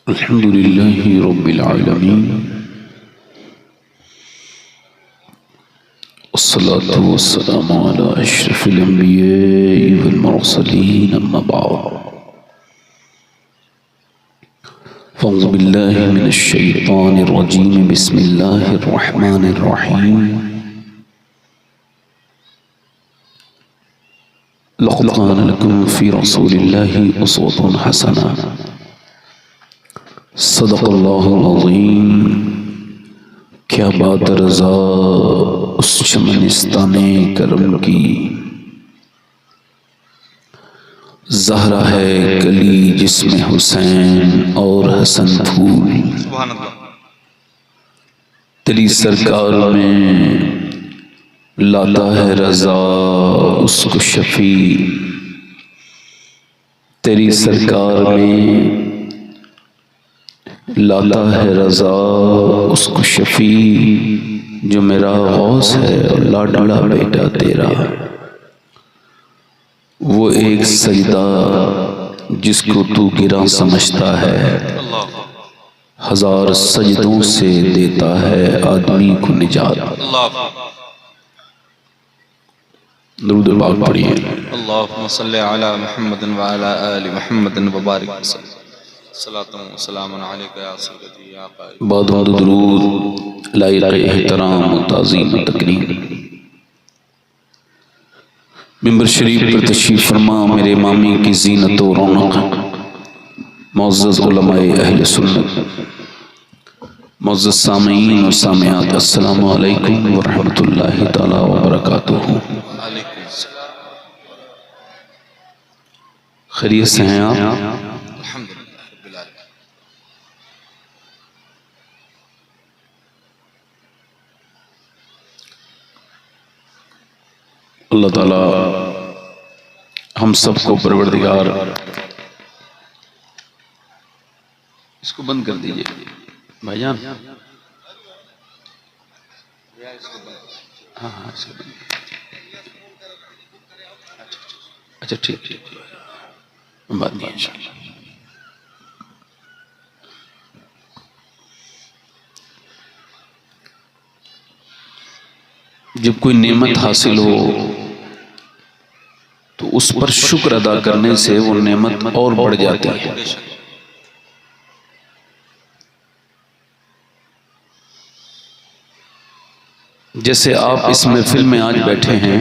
अल्हम्दुलिल्लाहि रब्बिल आलमीन वस्सलातु वस्सलामु अला अशरफिल अंबिया'i वल मुरसलीन अम्मा बअद फ़अऊज़ु बिल्लाहि मिनश शैतानिर रजीम बिस्मिल्लाहिर रहमानिर रहीम लक़द कान लकुम फ़ी रसूलिल्लाहि उस्वतुन हसना सदक़ल्लाहुल अज़ीम। क्या बात रज़ा उस चमनिस्ताने करम की, ज़हरा है गली जिसमें हुसैन और हसन फूल। तेरी सरकार में लाता है रज़ा उसको शफ़ी, तेरी सरकार में लाता है रज़ा उसको शफ़ी, जो मेरा गौस है और लाडला बेटा तेरा। वो एक सजदा जिसको तू गिरा समझता है, हजार सजदों से देता है आदमी को निजात। दुरूद पाक पढ़िए। अल्लाहुम्मा सल्लि अला मुहम्मदिन व अला आलि मुहम्मदिन व बारिक वसल्लम। सलातुन व सलामुन अलैका या सय्यदी या क़ाइद। बाद दुरूद लाइक़ एहतराम व ताज़ीम व तकरीम। मिंबर शरीफ पर तशरीफ़ फरमा मेरे मामी की ज़ीनत व रौनक, मुअज़्ज़ज़ उलमाए अहले सुन्नत, मुअज़्ज़ज़ सामीईन व सामियात, अस्सलामु अलैकुम व रहमतुल्लाहि तआला व बरकातुहू। खैरियत से हैं आप? अल्लाह ताला हम सबको परवरदिगार, इसको बंद कर दीजिए भाईजान। हाँ हाँ इसको बंद। अच्छा ठीक ठीक बात नहीं इंशाअल्लाह। जब कोई नेमत हासिल हो तो उस पर शुक्र अदा करने से वो नेमत और बढ़ जाती है। जैसे आप इस महफिल में आज बैठे हैं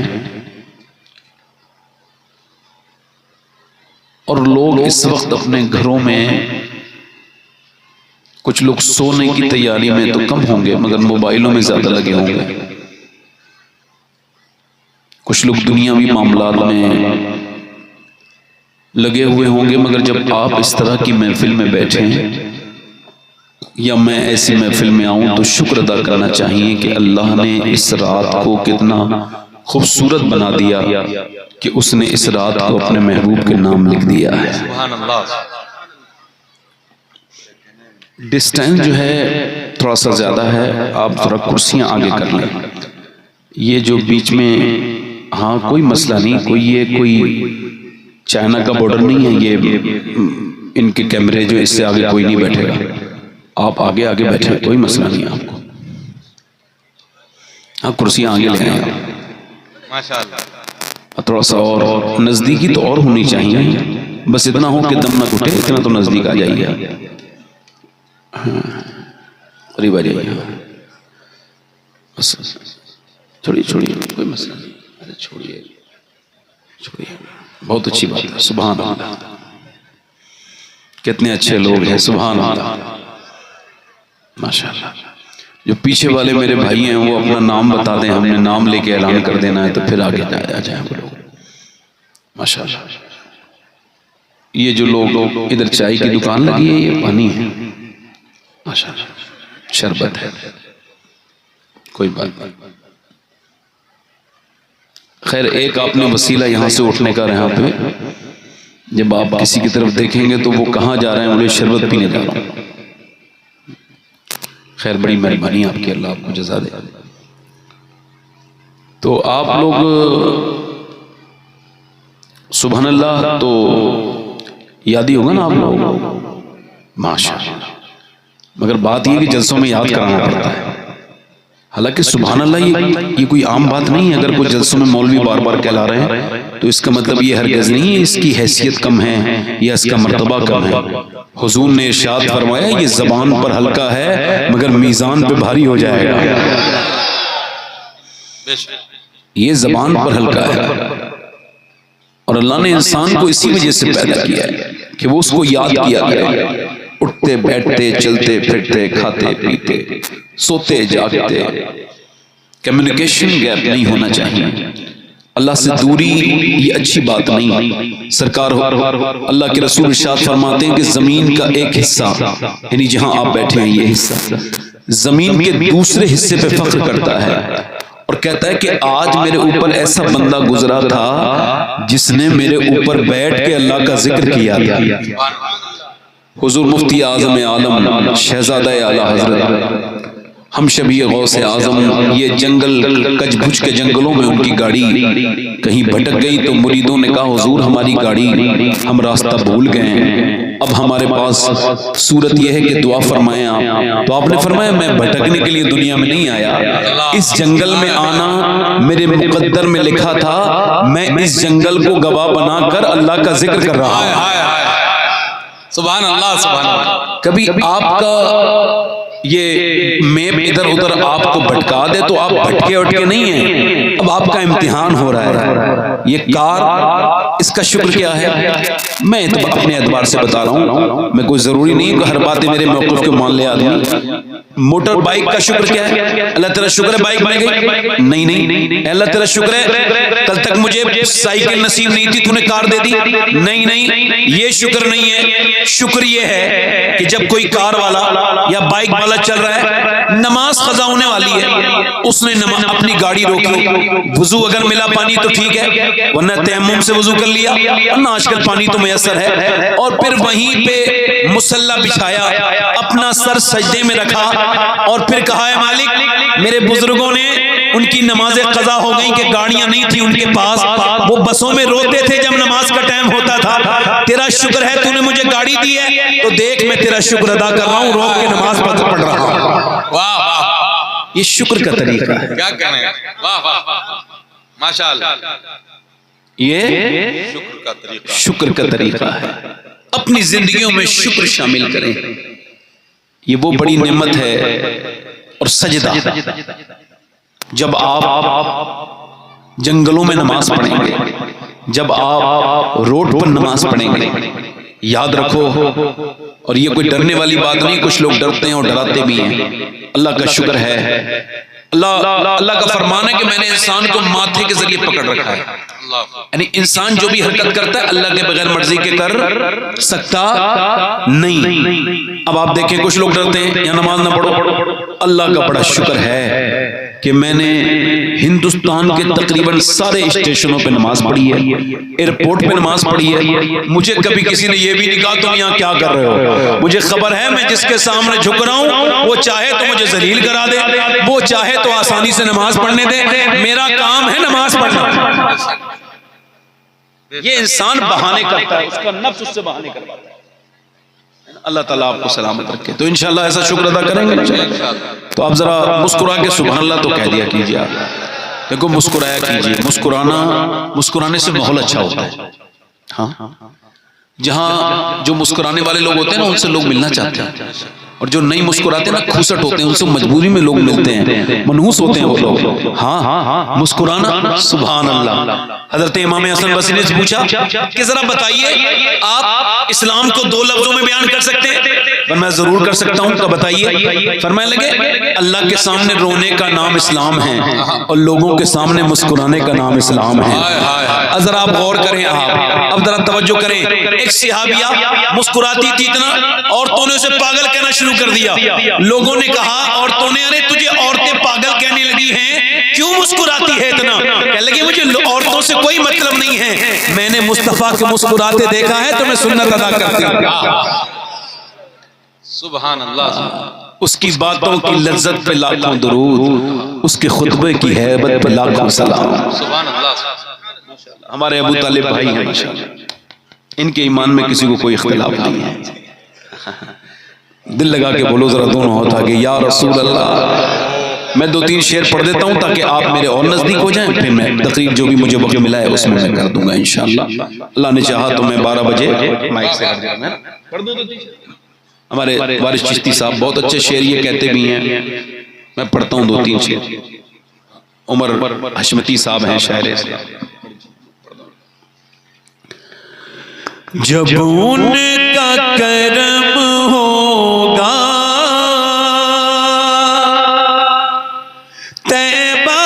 और लोग इस वक्त अपने घरों में, कुछ लोग सोने की तैयारी में तो कम होंगे मगर मोबाइलों में ज्यादा लगे होंगे, कुछ लोग दुनियावी मामलात में लगे हुए होंगे, मगर जब आप इस तरह की महफिल में बैठे हैं या मैं ऐसी महफिल में आऊं तो शुक्र अदा करना चाहिए कि अल्लाह ने इस रात को कितना खूबसूरत बना दिया कि उसने इस रात को अपने महबूब के नाम लिख दिया है। डिस्टेंस जो है थोड़ा सा ज्यादा है, आप थोड़ा कुर्सियां आगे कर लें। ये जो बीच में, हाँ कोई मसला नहीं, कोई चाइना का बॉर्डर नहीं है, ये इनके कैमरे जो, इससे आगे कोई नहीं बैठेगा, आप आगे आगे बैठे, कोई मसला नहीं है आपको। हाँ कुर्सियां आगे ले आए माशाअल्लाह। थोड़ा सा और नजदीकी तो और होनी चाहिए, बस इतना हो कि दम ना घुटे, इतना तो नजदीक आ जाइए। करीब आ जाइए, बस छोड़िए छोड़िए, कोई मसला नहीं, अरे छोड़िए छोड़िए, बहुत अच्छी बात है। सुभान अल्लाह, कितने अच्छे लोग हैं, सुभान अल्लाह माशाअल्लाह। जो पीछे वाले मेरे भाई हैं वो अपना नाम बता दें, हमने नाम लेके ऐलान कर देना है तो फिर आगे आ जाए वो लोग माशाअल्लाह। ये जो लोग इधर चाय की दुकान लगी है, ये पानी है माशाअल्लाह, शरबत है, कोई बात नहीं। खैर एक आपने वसीला यहाँ से उठने का यहाँ पे, जब आप किसी की तरफ देखेंगे तो वो कहाँ जा रहे हैं, उन्हें शरबत पीने जा रहा हूँ। खैर बड़ी मेहरबानी आपकी, अल्लाह आपको जज़ा दे। तो आप लोग सुभान अल्लाह तो याद ही होगा ना आप लोग, माशाअल्लाह। मगर बात यह कि जलसों में याद कराना पड़ता है। हालांकि सुभान अल्लाह ये कोई आम बात नहीं है। अगर कोई जलसों में मौलवी बार बार कहला रहे हैं तो इसका मतलब ये हरगिज़ नहीं है इसकी हैसियत कम है या इसका मर्तबा कम है। हुजूर ने इरशाद फरमाया ये ज़बान पर हल्का है मगर मीज़ान पे भारी हो जाएगा। ये ज़बान पर हल्का है और अल्लाह ने इंसान को इसी वजह से पैदा किया है कि वो उसको याद किया करे। उठते बैठते चलते फिरते खाते पीते सोते जागते कम्युनिकेशन गैप नहीं होना चाहिए। अल्लाह से दूरी ये अच्छी बात नहीं। सरकार अल्लाह के रसूल इरशाद फरमाते हैं कि जमीन का एक हिस्सा यानी जहां आप बैठे हैं ये हिस्सा जमीन के दूसरे हिस्से पे फख्र करता है और कहता है कि आज मेरे ऊपर ऐसा बंदा गुजरा था जिसने मेरे ऊपर बैठ के अल्लाह का जिक्र किया था। हुजूर मुफ्ती आज़म आलम शहजादा आला हजरत हम शबी गौसे आज़म ये जंगल कचभुज के जंगलों में उनकी गाड़ी कहीं भटक गई तो मुरीदों ने कहा हुजूर हमारी गाड़ी हम रास्ता भूल गए हैं, अब हमारे पास सूरत यह है कि दुआ फरमाएं आप। तो आपने फरमाया मैं भटकने के लिए दुनिया में नहीं आया, इस जंगल में आना मेरे मुकद्दर में लिखा था। मैं इस जंगल को गवाह बनाकर अल्लाह का जिक्र कर रहा हूं। सुभान अल्लाह सुभान अल्लाह। कभी आपका ये मैप इधर उधर आपको भटका दे तो आप भटके उटके नहीं हैं, अब आपका इम्तिहान हो रहा है। ये कार इसका शुक्र क्या है? मैं तो अपने एतबार से बता रहा हूँ, मैं कोई जरूरी नहीं कि हर बातें मेरे मौक़िफ़ को मान ले आदमी। मोटर बाइक का शुक्र क्या है? अल्लाह तेरा शुक्र है बाइक बन गई। नहीं नहीं अल्लाह तेरा शुक्र है कल तक मुझे साइकिल नसीब नहीं थी तूने कार दे दी। नहीं नहीं ये शुक्र नहीं है। शुक्र ये है कि जब कोई कार वाला या बाइक वाला चल रहा है, नमाज क़ज़ा होने वाली है, उसने अपनी गाड़ी रोकी, वुजू अगर मिला पानी तो ठीक है वरना तयम्मुम से वुजू कर लिया, वरना आजकल पानी तो मैसर है, और फिर वहीं पे मुसल्ला बिछाया, अपना सर सजदे में रखा और फिर कहा है मालिक मेरे बुजुर्गों ने उनकी नमाजें क़ज़ा हो गई कि गाड़ियां नहीं थी उनके पास, वो बसों में रोते थे जब नमाज का टाइम होता था। तेरा शुक्र है तूने मुझे गाड़ी दी है तो देख मैं तेरा शुक्र अदा कर रहा हूँ, रोक के नमाज पढ़ रहा हूँ। वाह वाह, ये शुक्र का तरीका है। क्या कहने, वाह वाह माशाअल्लाह। ये शुक्र का तरीका है। अपनी जिंदगियों में शुक्र शामिल करें, ये वो बड़ी नेमत है। और सजदा, जब आप जंगलों में नमाज पढ़ेंगे, जब आप रोड पर नमाज पढ़ेंगे, याद रखो, और ये कोई डरने वाली बात नहीं, कुछ लोग डरते हैं और डराते भी हैं। अल्लाह का शुक्र है, अल्लाह का फरमान है कि मैंने इंसान को माथे के जरिए पकड़ रखा है। यानी इंसान जो भी हरकत करता है अल्लाह के बगैर मर्जी के कर सकता नहीं। अब आप देखें कुछ लोग डरते हैं या नमाज ना पढ़ो। अल्लाह का बड़ा शुक्र है कि मैंने हिंदुस्तान के तकरीबन सारे स्टेशनों पे नमाज पढ़ी है, एयरपोर्ट पे नमाज पढ़ी है। मुझे कभी किसी ने ये भी नहीं कहा तुम यहाँ क्या कर रहे हो। मुझे खबर है मैं जिसके सामने झुक रहा हूँ वो चाहे तो मुझे जलील करा दे, वो चाहे तो आसानी से नमाज पढ़ने दे, मेरा काम है नमाज पढ़ना। ये इंसान बहाने करता है, उसका नफ्स उससे बहाने करवाता है। अल्लाह ताला आपको सलामत रखे। तो इंशाल्लाह ऐसा शुक्र अदा करेंगे। तो आप जरा मुस्कुरा के सुभान अल्लाह तो कह दिया कीजिए। आप देखो मुस्कुराया कीजिए, मुस्कुराने से माहौल अच्छा होता है। हाँ, जहाँ जो मुस्कुराने वाले लोग होते हैं ना उनसे लोग मिलना चाहते हैं, और जो नहीं मुस्कुराते ना खुसट होते हैं, उनसे मजबूरी में लोग मिलते हैं, मनहूस होते हैं वो लोग। हाँ, मुस्कुराना सुभान अल्लाह। हजरत इमाम हसन बसरी ने पूछा कि जरा बताइए आप इस्लाम को 2 लफ्जों में बयान कर सकते हैं? पर मैं जरूर कर सकता हूँ, तो बताइए। फरमाने लगे अल्लाह के सामने रोने का नाम इस्लाम है और लोगों के सामने मुस्कुराने का नाम इस्लाम है। जरा आप गौर करें, आप अब जरा तवज्जो करें। एक सहाबिया मुस्कुराती थी इतना, औरतों ने उसे पागल कहना शुरू कर दिया। लोगों ने कहा औरतों ने, अरे तुझे औरतें पागल कहने लगी हैं, क्यों मुस्कुराती है इतना? कहने लगी मुझे औरतों से कोई मतलब नहीं है, मैंने मुस्तफा के मुस्कुराते देखा है तो मैं सुन्नत अदा करती हूं। सुभान अल्लाह। उसकी बातों की लज्जत पे लाखों दुरूद, उसके खुतबे की हैबत पे लाखों सलाम। सुभान अल्लाह। हमारे अबू तालिब भाई हैं, इनके ईमान में किसी को कोई इख्तिलाफ नहीं है। दिल लगा के बोलो जरा दोनों हाथ आगे, या रसूल अल्लाह। मैं 2-3 शेर पढ़ देता हूँ ताकि आप मेरे और नजदीक हो जाएं, फिर मैं तकरीर जो भी मुझे वक्त मिला है उसमें मैं कर दूंगा इंशाअल्लाह। अल्लाह ने चाहा तो मैं 12 बजे माइक से हट जाऊंगा, पढ़ दूं। हमारे वारिस चिश्ती साहब बहुत अच्छे शेर ये कहते भी हैं, मैं पढ़ता हूँ 2-3 शेर। उमर हशमती साहब हैं शायर इस्लाम। जब उनका करम होगा तैबा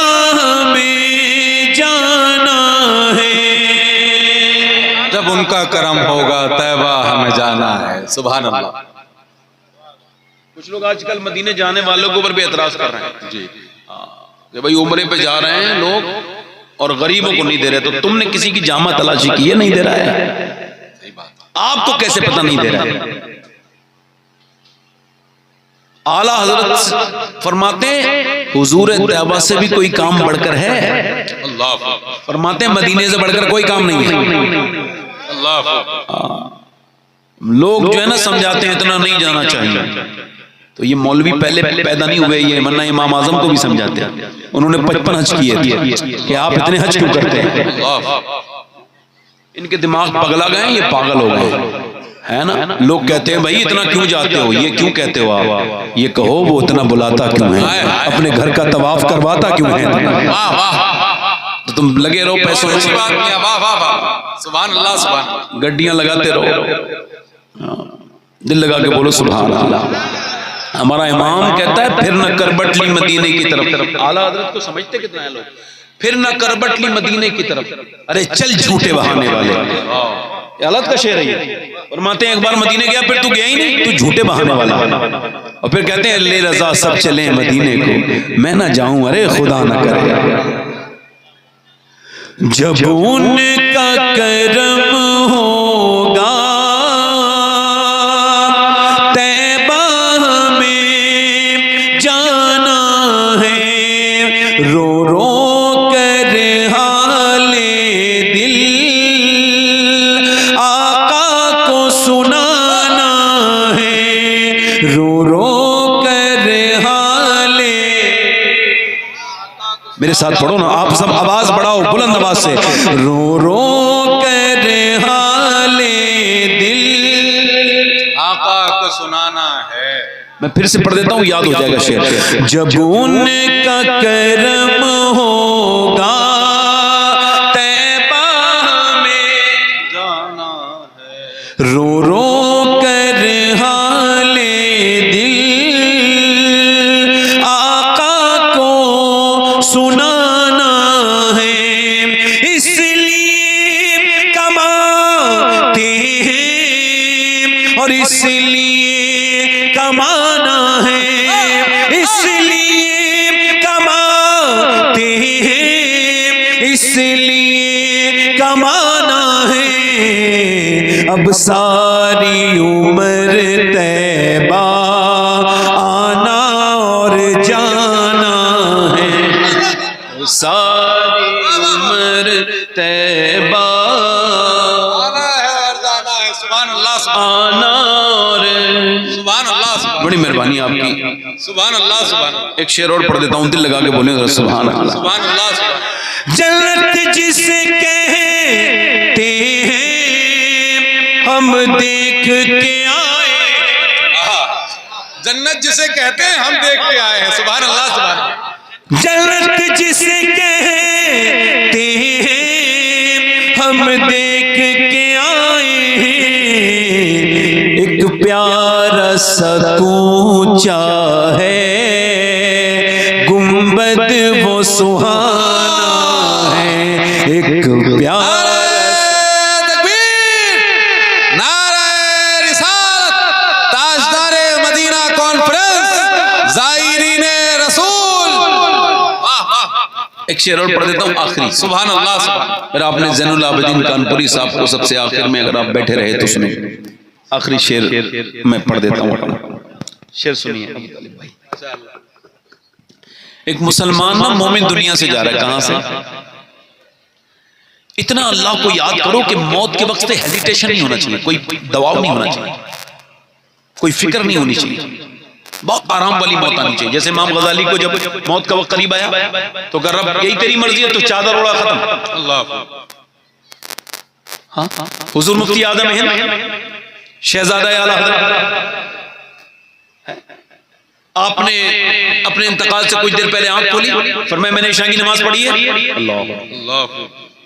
में जाना है, जब उनका करम होगा तैबा हमें जाना है। सुभान अल्लाह। कुछ लोग आजकल मदीने जाने वालों के ऊपर भी एतराज कर रहे हैं जी, कि भाई उम्रे पे जा रहे हैं लोग और गरीबों को नहीं दे रहे, तो तुमने किसी की जामा तलाशी की है? नहीं दे रहा है, आपको कैसे पता नहीं दे रहा है? आला हजरत फरमाते हुजूर तैयबा से भी कोई काम बढ़कर है। अल्लाह फरमाते मदीने से बढ़कर कोई काम नहीं है। अल्लाह। लोग जो है ना समझाते हैं इतना नहीं जाना चाहिए, तो ये मौलवी पहले पैदा नहीं हुए, ये वरना इमाम आजम को भी समझाते हैं। उन्होंने 55 हज किए थे कि आप इतने हज क्यों करते हैं? इनके दिमाग पगला गए, ये पागल हो गए, है ना। लोग कहते हैं भाई इतना क्यों जाते हो, ये क्यों कहते हो आप? ये कहो वो इतना बुलाता क्यों है, अपने घर का तवाफ करवाता क्यों है? तो तुम लगे रहो पैसों में, सुभान अल्लाह। सुभान। गड्डियां लगाते रहो, दिल लगा के बोलो सुभान अल्लाह। हमारा इमाम कहता है फिर न करबटली मदीने की तरफ। आला हजरत को समझते कितना है लोग, फिर न करबटली मदीने की तरफ। अरे चल झूठे बहाने वाले, हालत का शेर है। फरमाते हैं एक बार मदीने गया फिर तू गया ही नहीं, तू झूठे बहाने वाला। और फिर कहते हैं ले रजा सब चले मदीने को, मैं ना जाऊं, अरे खुदा ना करे। जब उनका करम होगा तैबा में जाना है, रो रो कर हाले दिल आका को सुनाना है, रो रो कर हाले। मेरे साथ पढ़ो ना आप सब, आवाज बढ़ाओ बुलंद आवाज से, रो रो कर हाले दिल आका को सुनाना है। मैं फिर से पढ़ देता हूँ, याद हो जाएगा शेर। जब उनका करम होगा तैबा में जाना है, रो रो कर हाले दिल आका को सुनाना है, इसलिए कमाते हैं और इसलिए कमाना है, इसलिए कमाते हैं इसलिए कमाना है, अब सारी उम्र तैबा आना और जाना है, सारी उम्र तैबा जाना है। सुभान अल्लाह। आना और सुभान अल्लाह। बड़ी मेहरबानी आपकी। सुभान अल्लाह। सुभान। एक शेर और पढ़ देता हूँ, दिल लगा के बोले सुभान अल्लाह। सुभान अल्लाह। सुभान। जन्नत जिसे कहते हैं हम देख के आए, जन्नत जिसे कहते हैं हम देख के आए हैं। सुभान अल्लाह। सुभान। जन्नत जिसे कहते हैं हम देख के आए हैं, एक प्यारा सा ऊंचा है गुंबद वो सुहाना है, एक प्यारा एक शेर और पढ़ देता हूँ आखिरी। सुभान अल्लाह। सुभान। फिर आपने ज़ैनुल आबिदीन कानपुरी साहब को सबसे आखिर में अगर आप बैठे रहे तो सुने, आखिरी शेर मैं पढ़ देता हूँ। शेर सुनिए। एक मुसलमान ना मोमिन दुनिया से जा रहा है, कहां से? इतना अल्लाह को याद करो कि मौत के वक्त हेजिटेशन नहीं होना चाहिए, कोई दबाव नहीं होना चाहिए। कोई फिक्र नहीं होनी चाहिए, बहुत आराम वाली मौत आनी चाहिए। जैसे इमाम गजाली को जब मौत का वक्त करीब आया तो कर रब यही तेरी मर्जी है, तो चादर ओढ़ा, खत्म। अल्लाह। हाँ, हुजूर मुफ्ती आजम हिंद शहजादा आला हज़रत, आपने अपने इंतकाल से कुछ देर पहले आंख खोली, फरमाया मैंने इशा की नमाज पढ़ी है। अल्लाह,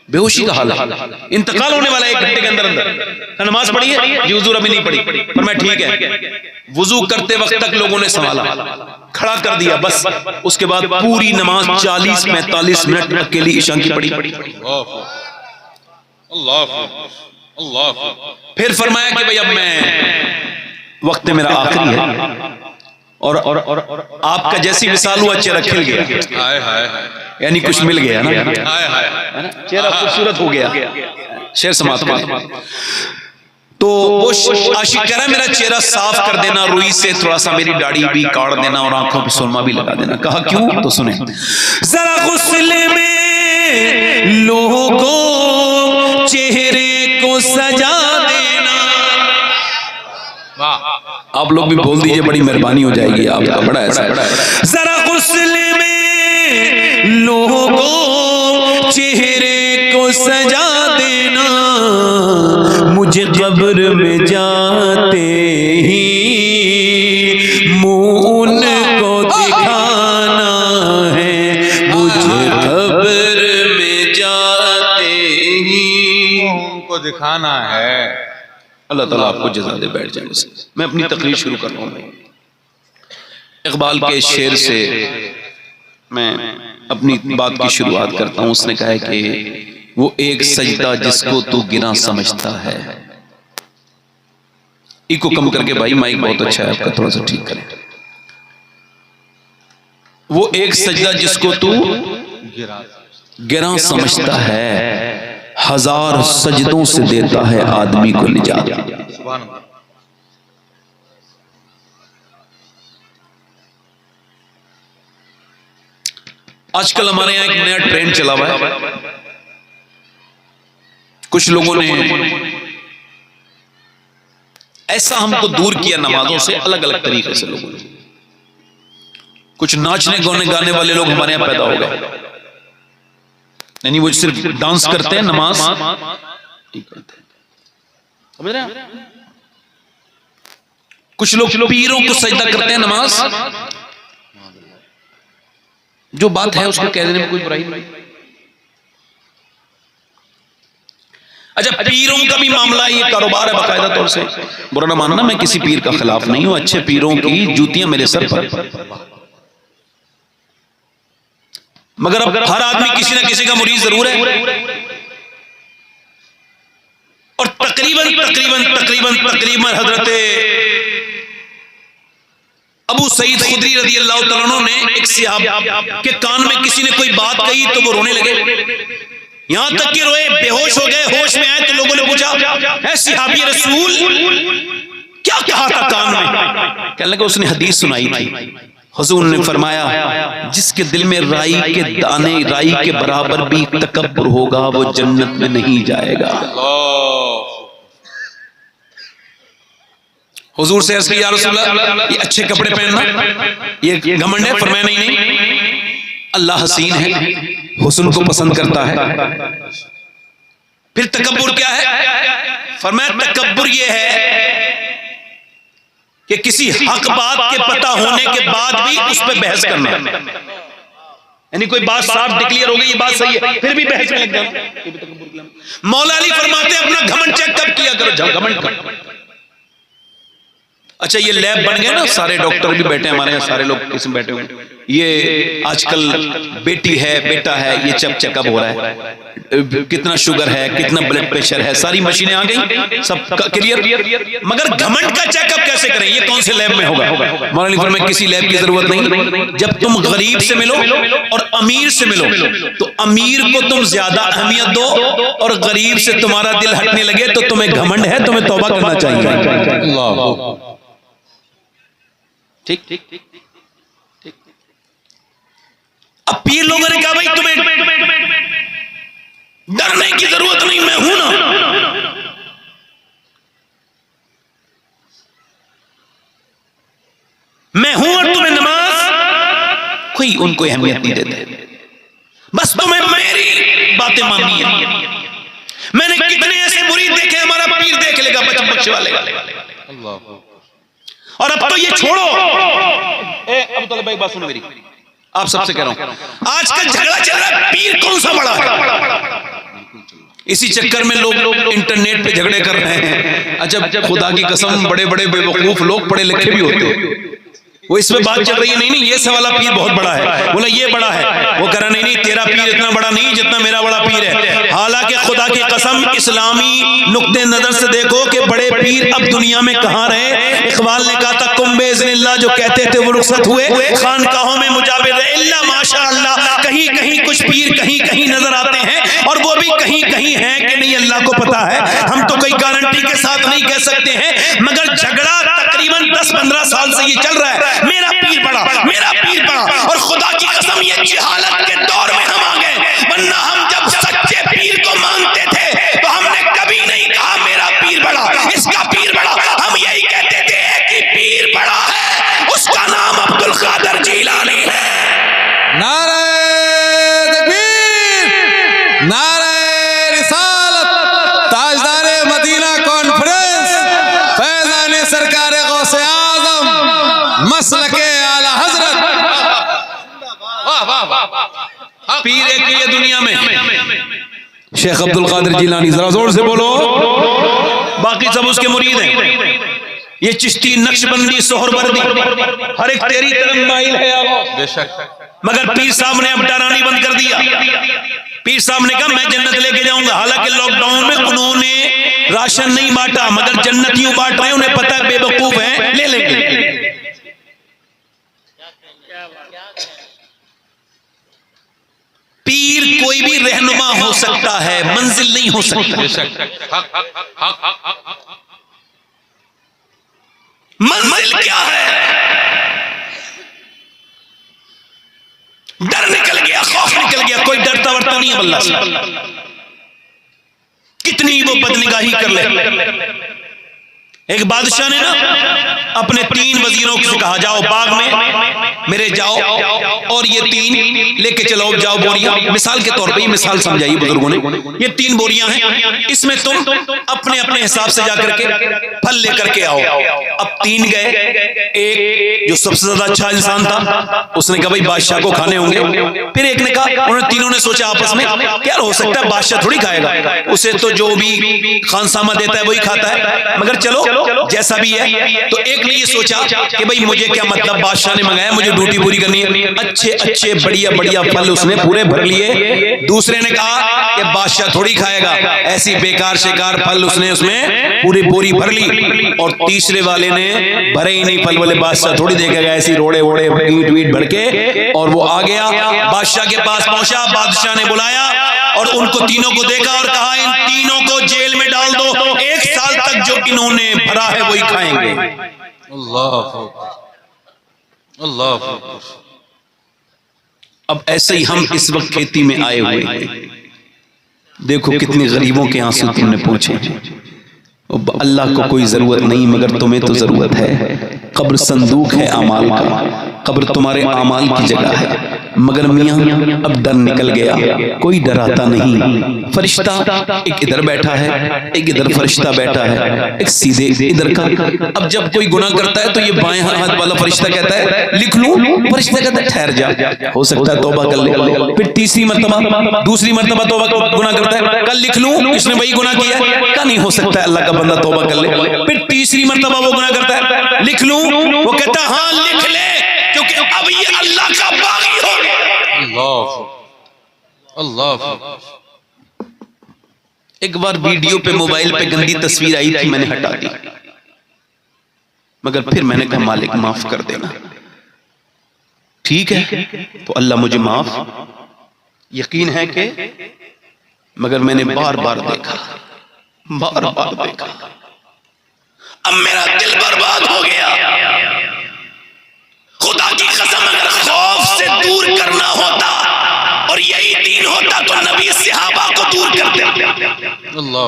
बेहोशी का हाल है, इंतकाल होने वाला 1 घंटे के अंदर अंदर, नमाज पढ़ी है जी हुजूर, अभी नहीं पढ़ी। फरमाया ठीक है। वुजू करते वक्त तक लोगों ने संभाला, खड़ा कर दिया, बस उसके बाद पूरी नमाज 40-45 मिनट अकेली इशा की पढ़ी। फिर फरमाया कि भाई अब मैं, वक्त मेरा आखिरी है, और आपका जैसी विसाल हुआ चेहरा खिल गया, यानी कुछ मिल गया ना, चेहरा खूबसूरत हो गया। शेर समाप्त कर। तो वो आशिक कह रहा है मेरा चेहरा साफ कर देना, रुई से थोड़ा सा मेरी दाढ़ी भी काट देना और आंखों पे सुरमा भी लगा देना। कहा क्यों? तो सुने, जरा गुस्ले में लोगों चेहरे को सजा देना। आप लोग भी बोल दीजिए, बड़ी मेहरबानी हो जाएगी आपका, बड़ा ऐसा। जरा गुस्ले में लोगों चेहरे को सजा देना, मुझे कब्र में जाते ही मुंह उनको दिखाना है, मुझे कब्र में जाते ही उनको दिखाना है। अल्लाह ताला आपको जज़ा दे। बैठ जाए। मैं अपनी तकरीर शुरू कर रहा हूँ। इकबाल के शेर से मैं अपनी बात की शुरुआत करता हूँ। उसने कहा है कि वो एक सजदा जिसको तू गिरा समझता है। इको कम करके भाई, माइक बहुत अच्छा है आपका, थोड़ा सा ठीक करें। वो एक सजदा जिसको तू गिरा समझता है, 1000 सजदों से देता है आदमी को निजात। आजकल हमारे यहाँ एक नया ट्रेंड चला हुआ है। कुछ लोगों ने ऐसा हमको दूर किया नमाजों से, अलग अलग तरीके से लोगों ने। कुछ नाचने गाने वाले लोग हमारे यहाँ पैदा हो गए, यानी वो सिर्फ डांस करते हैं, नमाज नहीं करते। समझ रहे हैं? कुछ लोग पीरों को सजदा करते हैं, नमाज। जो बात है उसको कह देने में कोई बुराई नहीं। अच्छा, पीरों का भी मामला, ये कारोबार है बाकायदा तौर से। बुरा ना मानना, मैं किसी पीर का खिलाफ नहीं हूं। अच्छे पीरों की जूतियां मेरे सर पर, मगर अब हर आदमी किसी ना किसी का मुरीद जरूर है। और तकरीबन हजरत अबू सईद खुदरी रज़ी अल्लाह तआला अन्हु ने एक सहाबी के कान में किसी ने कोई बात कही तो वो रोने लगे, यहां तक कि रोए, बेहोश हो गए। होश में आए तो लोगों ने पूछा, ऐ सहाबी रसूल क्या कहा था कान में? कहने लगे उसने हदीस सुनाई थी। हुजूर ने फरमाया, जिसके दिल में राई के दाने, राई के बराबर भी तकब्बुर होगा, वो जन्नत में नहीं जाएगा। हुजूर से अर्ज़ की, या रसूलल्लाह, ये अच्छे कपड़े पहनना ये घमंड है? फरमाया नहीं, अल्लाह हसीन है, हुस्न को पसंद करता है। फिर तकब्बुर क्या है? फरमाया तकब्बुर ये है कि किसी हक बात के पता होने के बाद भी उस पर बहस करना, यानी कोई बात साफ डिक्लेयर हो गई, ये बात सही है, फिर भी बहस में लग जाना। मौला अली फरमाते हैं, अपना घमंड चेक कब किया करो, घमंड कब। अच्छा, ये लैब बन गया ना, सारे डॉक्टर भी बैठे हैं हमारे यहाँ, सारे लोग किस्म बैठे हुए। ये आजकल बेटी है, बेटा है, ये चेकअप हो रहा है, कितना शुगर है, कितना ब्लड प्रेशर है, सारी मशीनें आ गई, सब क्लियर। मगर घमंड का चेकअप कैसे करें? ये कौन से लैब में होगा? मौलाना फरमाया किसी लैब की जरूरत नहीं। जब तुम गरीब से मिलो और अमीर से मिलो तो अमीर को तुम ज्यादा अहमियत दो, और गरीब से तुम्हारा दिल हटने लगे तो तुम्हें घमंड है, तुम्हें तौबा करना चाहिए। ठीक ठीक ठीक ठीक। अब पीर लोगों ने कहा, भाई तुम्हें डरने की जरूरत नहीं, मैं हूं ना। कोई उनको अहमियत नहीं देते। बस तुम्हें मेरी बातें माननी है। मैंने कितने ऐसे मुरीद देखे, हमारा पीर देख लेगा बच्चे वाले, और अब तो ये छोड़ो। अब तो भाई बात सुनो मेरी, आप सबसे कह रहा हूं, आजकल झगड़ा चल रहा है पीर कौन सा बड़ा है। इसी चक्कर में लोग इंटरनेट पे झगड़े कर रहे हैं। अच्छा खुदा की कसम, बड़े बड़े बेवकूफ लोग पढ़े लिखे भी होते हैं, वो इसमें बात चल रही है, नहीं ये वाला पीर बहुत बड़ा है, बोला ये बड़ा है, वो कह रहा नहीं तेरा पीर इतना बड़ा नहीं जितना मेरा बड़ा पीर है। हालांकि खुदा की कसम इस्लामी नुक्ते नजर से देखो कि बड़े पीर अब दुनिया में कहां रहे। इकबाल ने कहा था कुंबे इज़्निल्लाह जो कहते थे वो रुखसत हुए, खानकाहों में मुजाबिर इल्ला माशाअल्लाह। कहीं कहीं कुछ पीर कहीं कहीं नजर आते हैं, और वो भी कहीं कहीं हैं कि नहीं अल्लाह को पता है, हम तो कोई गारंटी के साथ नहीं कह सकते हैं। मगर झगड़ा तकरीबन 10-15 साल से ये चल रहा है, मेरा पीर बड़ा, मेरा पीर बड़ा। और खुदा की कसम ये जहालत के दौर में हम आ गए, वरना हम जब सच्चे पीर को मानते थे तो हमने कभी नहीं कहा मेरा पीर बड़ा, इसका पीर बड़ा। हम यही कहते थे कि पीर बड़ा है, उसका नाम अब्दुल कादिर जीलानी है। नारे तकबीर, नारे रिसालत, ताजदारे मदीना कॉन्फ्रेंस, फैज़ाने सरकारे गौसे आज़म, मसलके आला हजरत। वाह वाह वाह, पीर एक ही है दुनिया में, शेख अब्दुल कादिर जीलानी। जरा जोर से बोलो, बाकी सब उसके मुरीद हैं। ये चिश्ती, नक्शबंदी, सोहरवर्दी, हर एक तेरी तरफ माइल है बेशक, मगर पीर साहब ने अब डरानी बंद कर दिया। पीर साहब ने कहा मैं जन्नत लेके जाऊंगा। हालांकि लॉकडाउन में उन्होंने राशन नहीं बांटा, मगर जन्नतियों बांट रहे हैं, उन्हें पता है बेवकूफ है, ले लेंगे। पीर कोई भी रहनुमा हो सकता है, मंजिल नहीं हो सकता। मंजिल क्या है? डर निकल गया, खौफ निकल गया, कोई डरता वरता नहीं है अल्लाह से, कितनी वो बदनिगाही कर ले। एक बादशाह ने ना अपने 3 वजीरों से कहा जाओ बाग में मेरे जाओ, और ये 3 लेके चलो, जाओ बोरियां। मिसाल के तौर पे ये मिसाल समझाइए बुजुर्गों ने, ये 3 बोरियां हैं, इसमें तुम अपने अपने हिसाब से जाकर के फल लेकर के आओ। अब 3 गए, एक जो सबसे ज्यादा अच्छा इंसान था उसने कहा भाई बादशाह को खाने होंगे। फिर एक ने कहा, उन्होंने तीनों ने सोचा आपस में क्या हो सकता है बादशाह थोड़ी खाएगा, उसे तो जो भी खानसामा देता है वही खाता है, मगर चलो जैसा भी है। तो एक ने ये सोचा कि भाई मुझे क्या मतलब, बादशाह ने मंगाया, मुझे ड्यूटी पूरी करनी है। अच्छे अच्छे बढ़िया बढ़िया फल उसने पूरे भर लिए। दूसरे ने कहा कि बादशाह थोड़ी खाएगा, ऐसी बेकार शिकार फल उसने उसमें पूरी बोरी भर ली। और तीसरे वाले ने भरे ही नहीं फल, बोले बादशाह थोड़ी देखेगा, ऐसी रोड़े वोड़े ईट वीट भर के। और वो आ गया, बादशाह के पास पहुंचा, बादशाह ने बुलाया और उनको तीनों को देखा और कहा इन तीनों को जेल में डाल दो, 1 साल तक जो इन्होंने भरा है वही खाएंगे। अल्लाह अल्लाह। अब ऐसे ही हम इस वक्त खेती में आए हुए हैं, देखो कितने गरीबों के आंसू तुमने पूछे। अल्लाह को कोई जरूरत नहीं, मगर तुम्हें तो जरूरत है। कब्र संदूक है अमाल का, कब्र तुम्हारे अमाल की जगह है। मगर मियां अब डर निकल गया, कोई डराता नहीं। फरिश्ता एक इधर बैठा है, एक इधर फरिश्ता बैठा है, एक सीधे इधर का। अब जब कोई गुनाह करता है तो ये बाएं हाथ वाला फरिश्ता कहता है लिख लूं, फरिश्ता कहता है ठहर जा, हो सकता है तौबा कर ले। फिर तीसरी मर्तबा, दूसरी मर्तबा तौबा गुनाह करता है, कल लिख लूं इसने वही गुनाह किया है, का नहीं हो सकता है अल्लाह का बंदा तौबा कर ले। फिर तीसरी मर्तबा वो गुनाह करता है, लिख लूं, वो कहता है हाँ लिख ले, क्योंकि अब ये अल्लाह का बागी हो गया। अल्लाह। एक बार वीडियो पे मोबाइल पे गंदी तस्वीर आई थी, मैंने हटा दी, मगर फिर मैंने कहा मालिक माफ कर देना। ठीक है तो अल्लाह मुझे माफ यकीन है कि, मगर मैंने बार बार देखा, बार बार देखा, अब मेरा दिल बर्बाद हो गया। खुदा की कसम अगर खौफ से दूर करना होता और यही दीन होता तो नबी सहाबा को दूर करते। अल्लाह।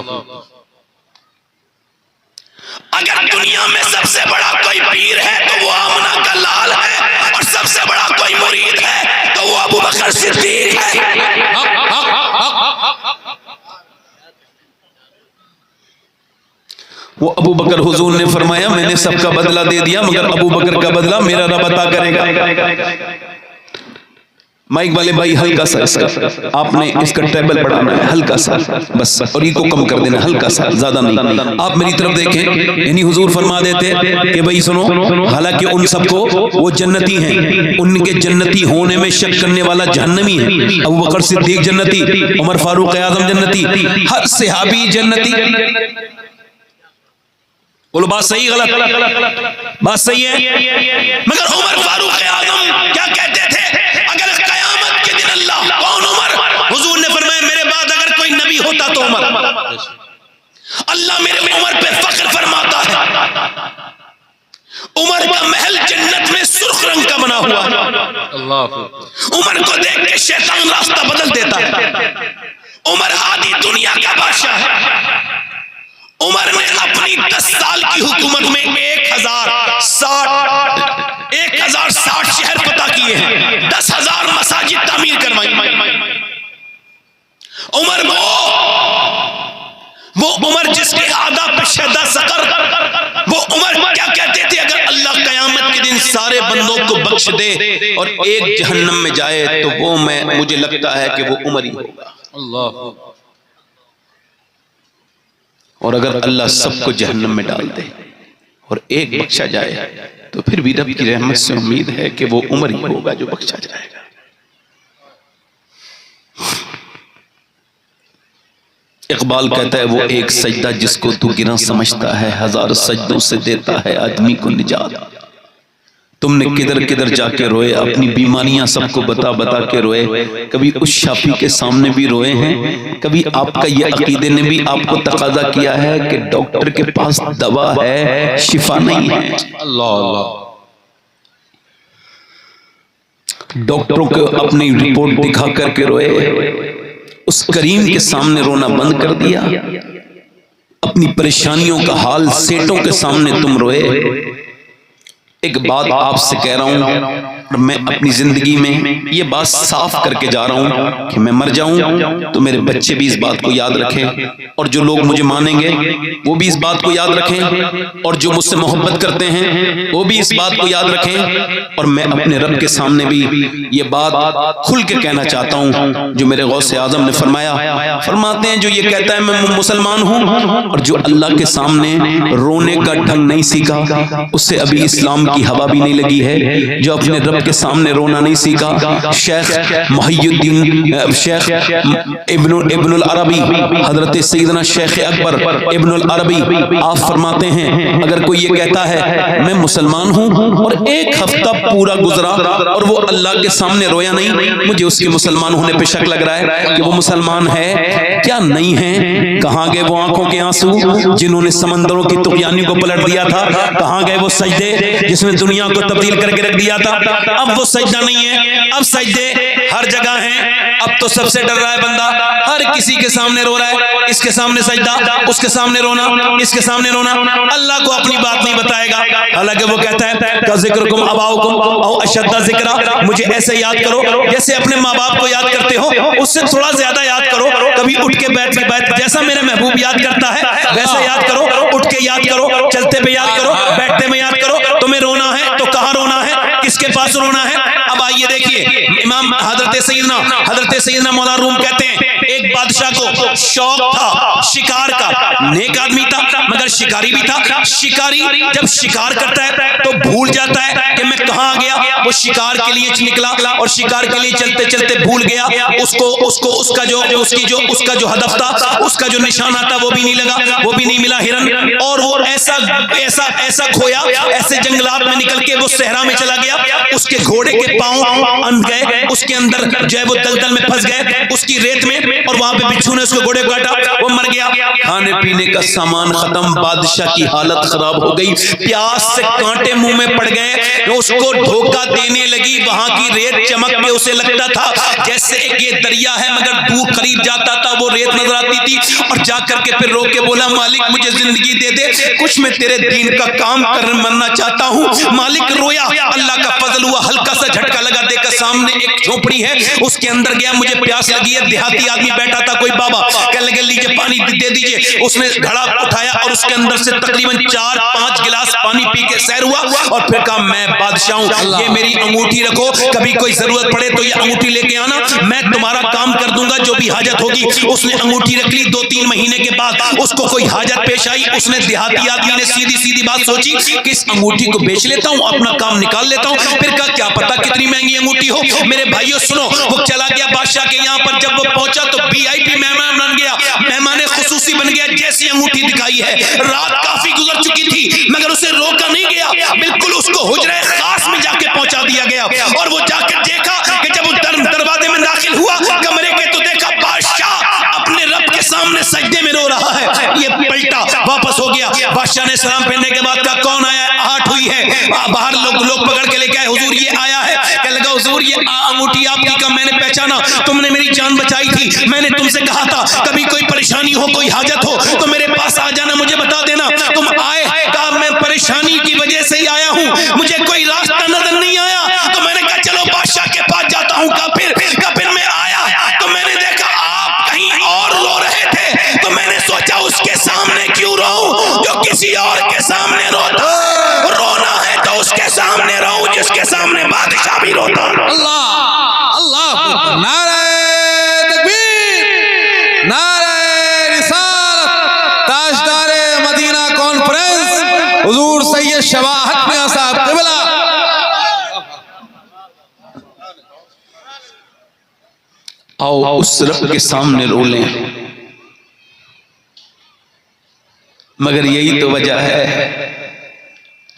अगर दुनिया में सबसे बड़ा कोई पीर है तो वो आमना का लाल है, और सबसे बड़ा कोई मुरीद है वो अबू बकर हुजूर ने फरमाया मैंने सबका बदला दे दिया मगर अबू बकर का बदला मेरा रब अता करेगा। माइक वाले भाई हल्का सा इसका आपने इसका टेबल बढ़ाना है हल्का सा बस और इको कम कर देना हल्का सा ज्यादा नहीं। आप मेरी तरफ देखें यानी हुजूर फरमा देते कि भाई सुनो हालांकि उन सबको वो जन्नती हैं उनके जन्नती होने में शक करने वाला जहन्नमी है। अबू बकर सिद्दीक जन्नती, उमर फारूक आजम जन्नती, हर सहाबी जन्नती। बोलो बात सही गलत? बात सही है। मगर उमर फारूक आजम क्या कहते थे अगर कयामत के दिन अल्लाह कौन उमर? हुजूर ने फरमाया मेरे बाद अगर कोई नबी होता तो उमर। अल्लाह मेरे उमर पे फख्र फरमाता है। उमर का महल जन्नत में सुर्ख रंग का बना हुआ है। अल्लाह उमर को देख के शैतान रास्ता बदल देता है। उमर हादी दुनिया का बादशाह है। उमर ने अपनी 10 साल की हुकूमत में 1060 शहर पता किए हैं, 10,000 मसाजिद तामीर करवाई। उमर वो उमर जिसके आदा पे शहदा सकर, वो उमर क्या कहते थे अगर अल्लाह कयामत के दिन सारे बंदों को बख्श दे और एक जहन्नम में जाए तो वो मुझे लगता है कि वो उमर ही होगा। अल्लाह। और अगर अल्लाह सबको जहन्नम में डाल दे और एक बख्शा जाए तो फिर भी रब की रहमत से उम्मीद है कि वो उमर ही होगा जो बख्शा जाएगा। इकबाल कहता है वो एक सजदा जिसको तू गिरा समझता है 1000 सजदों से देता है आदमी को निजात। तुमने किधर किधर जाके रोए, अपनी बीमारियां सबको बता बता के रोए, कभी उस शाफी के सामने भी रोए हैं, कभी आपका ये अकीदे ने भी आपको तकाजा किया है कि डॉक्टर के पास दवा है शिफा नहीं है। अल्लाह अल्लाह। डॉक्टरों को अपनी रिपोर्ट दिखा करके रोए, उस करीम के सामने रोना बंद कर दिया। अपनी परेशानियों का हाल सेठों के सामने तुम रोए। एक बात आपसे कह रहा हूं और मैं अपनी जिंदगी में ये बात साफ करके जा रहा हूं कि मैं मर जाऊं तो मेरे बच्चे भी इस बात को याद रखें और जो लोग मुझे मानेंगे वो भी इस बात को याद रखें और जो मुझसे मोहब्बत करते हैं वो भी इस बात को याद रखें। और मैं अपने रब के सामने भी ये बात खुल के कहना चाहता हूं जो मेरे गौसे आजम ने फरमाते हैं जो ये कहता है मैं मुसलमान हूं और जो अल्लाह के सामने रोने का ढंग नहीं सीखा उसे अभी इस्लाम की हवा भी नहीं लगी है। जो अपने रब के सामने रोना नहीं सीखा, शेख मुहियुद्दीन शेख इब्नुल अरबी हजरत सैयदना शेख अकबर इब्नुल अरबी आप फरमाते हैं अगर कोई ये कहता है मैं मुसलमान हूं और एक हफ्ता पूरा गुजरा और वो अल्लाह के सामने रोया नहीं, मुझे उसके मुसलमान होने पे शक लग रहा है कि वो मुसलमान है क्या नहीं है। कहां गए वो आंखों के आंसू जिन्होंने समंदरों की तुगयानी को पलट दिया था? कहां गए वो सजदे जिसमें दुनिया को तब्दील करके रख दिया था? अब वो सजदा नहीं है, अब सजदे हर जगह हैं। अब तो सबसे डर रहा है बंदा, हर किसी के सामने रो रहा है, इसके सामने सजदा, उसके सामने रोना, इसके सामने रोना, अल्लाह को अपनी बात नहीं बताएगा। हालांकि वो कहता है का ज़िक्रुकुम अबाउकुम औ अशद्दा ज़िक्रा, मुझे ऐसे याद करो जैसे अपने माँ बाप को याद करते हो, उससे थोड़ा ज्यादा याद करो। कभी उठ के बैठ जैसा मेरा महबूब याद करता है वैसा याद करो, उठ के याद करो, चलते पे याद करो, बैठते में याद करो। तुम्हें रोना है तो कहाँ रोना है, किसके पास रोना है? अब आइए देखिए इमाम हजरत सैयदना मौला रूम कहते हैं एक बादशाह को शौक था शिकार का, नेक आदमी था मगर शिकारी भी था। शिकारी जब शिकार करता है तो भूल जाता है कि मैं कहाँ आ गया। वो शिकार के लिए निकला और शिकार के लिए चलते चलते भूल गया, उसका जो हदफ था, उसका जो निशाना था वो भी नहीं लगा, वो भी नहीं मिला हिरन। और वो ऐसा खोया, ऐसे जंगलात में निकल के वो सहरा में चला गया। उसके घोड़े के पांव अंध गए, उसके अंदर जो है वो दलदल में फंस गए, उसकी रेत में, और वहां पे बिच्छू ने उसको घोड़े को काटा, वो मर गया। खाने पीने का सामान खत्म, बादशाह की हालत खराब हो गई, प्यास से कांटे मुंह में पड़ गए। उसको धोखा देने लगी, वहां की रेत चमक के उसे लगता था जैसे एक ये दरिया है, मगर दूर करीब जाता था वो रेत नजर आती थी। और जाकर के फिर रो के बोला मालिक मुझे जिंदगी दे दे, कुछ मैं तेरे दीन का काम कर मरना चाहता हूँ। मालिक रोया, अल्लाह का फजल नजल हुआ, हल्का सा झटका लगा, देखा सामने एक झोपड़ी है, उसके अंदर गया, मुझे प्यास लगी है। देहाती आदमी बैठा था, कोई बाबा, कहने लगे लीजिए पानी दे दीजिए। उसने घड़ा उठाया और उसके अंदर से तकरीबन 4-5 गिलास पानी पी के सैर हुआ और फिर कहा मैं बादशाह हूं, ये मेरी अंगूठी रखो, कभी कोई जरूरत पड़े तो ये अंगूठी लेके आना, मैं तुम्हारा काम कर दूंगा जो भी हाजत होगी। उसने अंगूठी रख ली। 2-3 महीने के बाद उसको कोई हाजत पेश आई। उसने देहाती आदमी ने सीधी सीधी बात सोची कि इस अंगूठी को बेच लेता हूं, अपना काम निकाल लेता हूं। फिर कहा क्या पता कितनी महंगी अंगूठी हो। मेरे भाइयों सुनो, वो चला गया बादशाह के यहाँ पर। जब वो पहुंचा तो VIP मेहमान बन गया, मेहमान खुसूसी बन गया। जैसी अंगूठी दिखाई है, रात काफी गुजर चुकी थी मगर उसे रोका नहीं गया, बिल्कुल उसको हुजरे खास में जाके पहुंचा दिया गया। और वो जाकर देखा कि जब वो दरवाजे में दाखिल हुआ कमरे के, तो देखा बादशाह अपने रब के सामने सजदे में रो रहा है। ये पलटा वापस हो गया। बादशाह ने सलाम पहनने के बाद कहा कौन आया, आहट हुई है। बाहर लोग पकड़ के लेके आए, हुजूर ये आया है। कहने लगा हुजूर ये अंगूठी आपकी का मैंने पहचाना, तुमने मेरी जान बचाई थी। मैंने तुमसे कहा था कभी कोई परेशानी हो, कोई हाजत हो तो मेरे पास आ जाना, मुझे बता देना। तुम आए, कहा मैं परेशानी की वजह से ही आया हूँ, मुझे कोई रास्ता नजर नहीं आया। तो मैंने कहा चलो बादशाह के पास जाता हूँ। का फिर मैं आया तो मैंने देखा आप कहीं और रो रहे थे, तो मैंने सोचा उसके सामने क्यों रोऊं जो किसी और के सामने रोता। रोना है तो उसके सामने रोऊं जिसके सामने बादशाह भी रोता। अल्लाह अल्लाह, नारे तकबीर, नारे रिसालत, ताजदारे मदीना कॉन्फ्रेंस हुजूर सैयद शवाहत मियां साहब क़िबला। आओ उस रब के सामने रो लें, मगर यही तो वजह है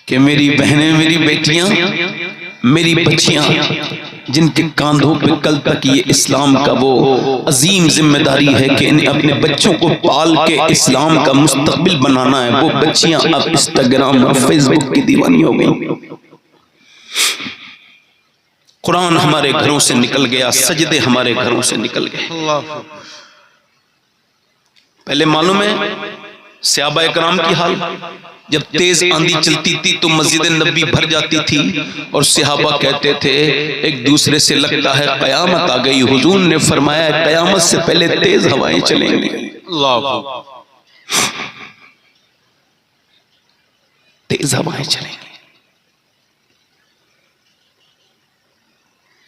कि मेरी बहनें, मेरी बेटियां, मेरी बच्चियां, जिनके कांधों पे कल तक ये इस्लाम का वो अजीम जिम्मेदारी है कि इन्हें अपने बच्चों को पाल के इस्लाम का मुस्तकबिल बनाना है, वो बच्चियां अब इंस्टाग्राम और फेसबुक की दीवानी हो गई। कुरान हमारे घरों से निकल गया, सजदे हमारे घरों से निकल गए। पहले मालूम है सहाबा कराम की हाल, जब तेज आंधी चलती थी तो मस्जिद नबी भर जाती थी और सहाबा कहते थे एक दूसरे से लगता है कयामत आ गई। हुजूर ने फरमाया कयामत से पहले तेज हवाएं चलेंगी। तेज हवाएं चलेंगी।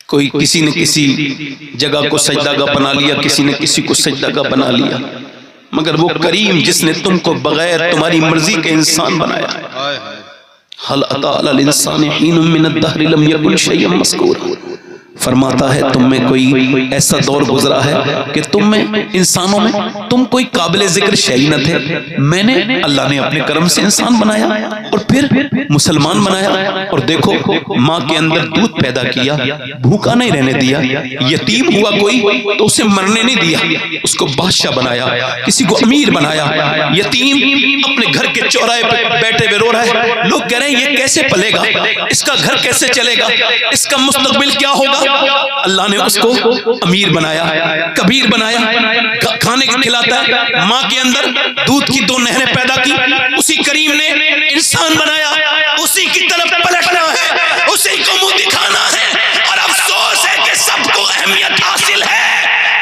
कोई किसी ने किसी जगह को सजदागाह बना लिया, किसी ने किसी को सजदागाह बना लिया, मगर वो करीम जिसने तुमको बगैर तुम्हारी मर्जी के इंसान बनाया, हल अता अलल इंसान हीनुम मिनद दहर लम यकुन शैय्यन मज़कूरा, फरमाता है तुम में कोई ऐसा दौर गुजरा है कि तुम में इंसानों में तुम कोई काबिल जिक्र शैई न थे। मैंने अल्लाह ने अपने करम से इंसान बनाया और फिर मुसलमान बनाया, और देखो माँ के अंदर दूध पैदा किया, भूखा नहीं रहने दिया, यतीम हुआ कोई तो उसे मरने नहीं दिया, उसको बादशाह बनाया, किसी को अमीर बनाया। यतीम अपने घर के चौराहे पे बैठे हुए रो रहा है, लोग कह रहे हैं ये कैसे पलेगा, इसका घर कैसे चलेगा, इसका मुस्तकबिल क्या होगा। अल्लाह ने उसको अमीर बनाया, कबीर बनाया, खाने को खिलाता है, माँ के अंदर दूध की 2 नहरें पैदा की, उसी करीम ने इंसान बनाया, उसी की तरफ पलटना है, उसी को मुंह दिखाना है। और अफसोस है कि सबको अहमियत हासिल है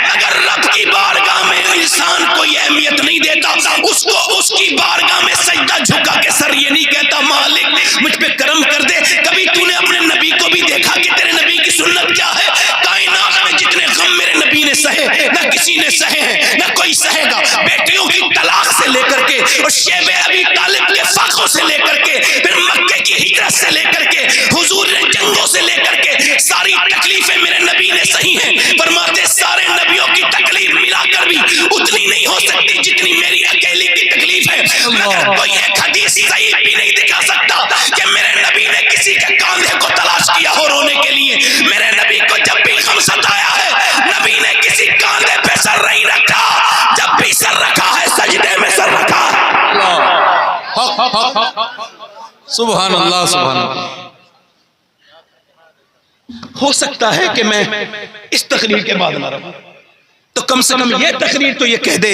मगर रब की बारगाह में इंसान कोई अहमियत नहीं देता, उसको उसकी बारगाह में सजदा झुका के सर ये नहीं कहता मालिक मुझ पे करम कर दे। कभी तूने अपने नबी को भी देखा कि तेरे नबी की सुन्नत क्या है? कायनात में जितने गम मेरे नबी ने सहे ना किसी ने सहे हैं ना कोई सहेगा। बेटियों की तलाक से लेकर के और शेब अबी तालिब के फाकों से लेकर के फिर मक्के की हिजरत से लेकर के हुजूर ने जंगों से लेकर के सारी तकलीफें मेरे नबी ने सही हैं। फरमाते सारे नबियों की तकलीफ मिलाकर भी उतनी नहीं हो सकती जितनी मेरी अकेली की तकलीफ है। मगर कोई एक हदीस सही भी नहीं दिखा सकता कि मेरे नबी ने किसी के कांधे को तलाश किया हो रोने के लिए। मेरे नबी को जब भी गम सताया है नबी ने किसी कांधे पे सर नहीं रखा, जब भी सर रखा है सजदे में सर रखा। सुभान अल्लाह, सुभान अल्लाह। हो सकता है कि मैं इस तकरीर के बाद ना रहूं तो कम से कम ये तकरीर तो ये कह दे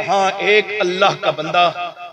हाँ एक अल्लाह का बंदा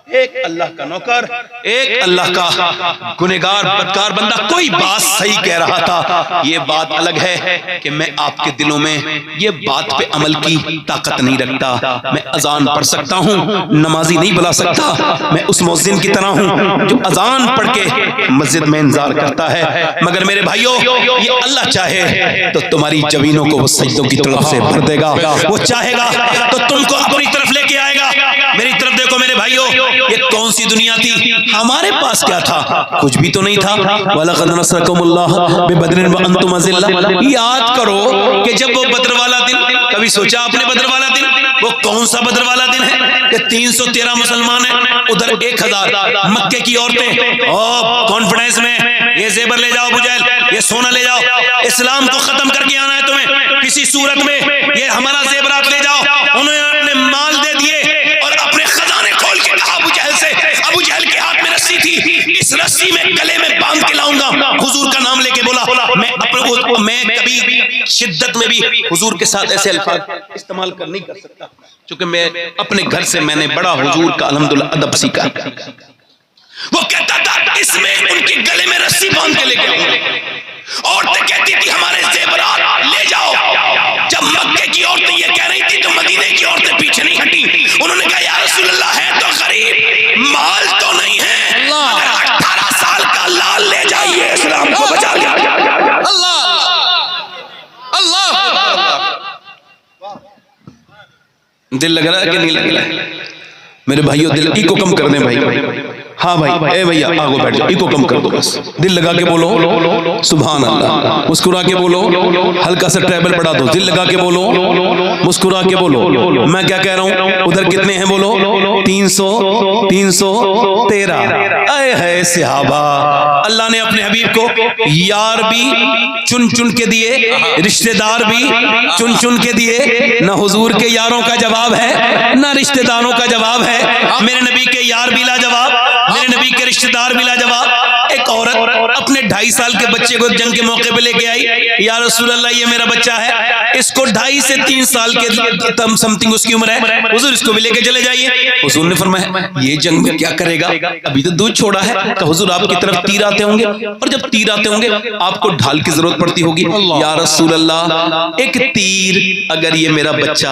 एक अल्लाह का नौकर, एक अल्लाह का गुनहगार बदकार बंदा कोई बात सही कह रहा था। ये बात अलग है कि मैं आपके दिलों में ये बात पे अमल की ताकत नहीं रखता। मैं अजान पढ़ सकता हूँ, नमाजी नहीं बुला सकता। मैं उस मुअज्जिन की तरह हूँ जो अजान पढ़ के मस्जिद में इंतजार करता है। मगर मेरे भाइयों, ये अल्लाह चाहे तो तुम्हारी जमीनों को वो सजदों की तरफ से भर देगा। वो चाहेगा तो तुमको अपनी तरफ लेके आएगा। मेरी तरफ देखो मेरे भाइयों, ये कौन सी दुनिया थी? हमारे पास क्या था? कुछ भी तो नहीं था। वलक़द नसरकुमुल्लाह बिबद्रिन व अंतुम अज़िल्ला। याद करो कि जब वो बद्र वाला दिन, कभी सोचा आपने बद्र वाला दिन? वो कौन सा बद्र वाला दिन है कि 313 मुसलमान हैं, उधर 1000 मक्के की औरतें कॉन्फिडेंस में ये जेबर ले जाओ, बुजैल ये सोना ले जाओ, इस्लाम को खत्म करके आना है तुम्हें किसी सूरत में, ये हमारा जेबरात ले जाओ। उन्होंने अपने माल दे दिए और अपने खजाने खोल के कहा अबू जहल से, अबू जहल के हाथ में रस्सी थी, इस रस्सी में गले में बांध के लाऊंगा। हुजूर का नाम लेके बोला, मैं कभी शिद्दत में भी हुजूर के साथ ऐसे अल्फाज इस्तेमाल नहीं कर सकता, क्योंकि मैं अपने घर से मैंने बड़ा हुजूर का अल्हम्दुलिल्लाह अदब सीखा। वो कहता था इसमें उनके गले में रस्सी बांध के लेके आऊंगा। औरतें कहती थी हमारे जेवरात ले जाओ। जब मक्के की औरतें ये कह रही थी तो मदीने की औरतें पीछे नहीं हटी। उन्होंने कहा या रसूल अल्लाह, है तो गरीब, माल तो नहीं है, 18 साल का लाल ले जाइए, इस्लाम को बचा लिया। अल्लाह अल्लाह। दिल लग रहा है कि नहीं लग रहा है? मेरे भाइयों, दिल इको कम कर दें भाई। हाँ भाई, ए भैया आगो बैठ जाओ, इको कम कर दो बस। दिल लगा के बोलो सुभान अल्लाह, मुस्कुरा के बोलो, हल्का सा ट्रैवल बढ़ा दो, दिल लगा के बोलो, मुस्कुरा के बोलो। मैं क्या कह रहा हूँ? उधर कितने हैं बोलो? 313। आए है सहाबा, अल्लाह ने अपने हबीब को यार भी चुन चुन के दिए, रिश्तेदार भी चुन चुन के दिए। ना हुजूर के यारों का जवाब है, ना रिश्तेदारों का जवाब है। मेरे नबी के यार भी लाजवाब, मेरे नबी के रिश्तेदार भी लाजवाब। एक औरत अपने 2.5 साल के बच्चे को जंग के मौके पे लेके आई, या रसूल अल्लाह ये मेरा बच्चा है, इसको 2.5 से 3 साल के समथिंग उसकी उम्र है, हुजूर इसको भी लेके चले जाइए। हुजूर ने फरमाया ये जंग में क्या करेगा, अभी तो दूध छोड़ा है। तो हुजूर आपकी तरफ तीर आते होंगे, और जब तीर आते होंगे आपको ढाल की जरूरत पड़ती होगी। या रसूल अल्लाह, एक तीर अगर ये मेरा बच्चा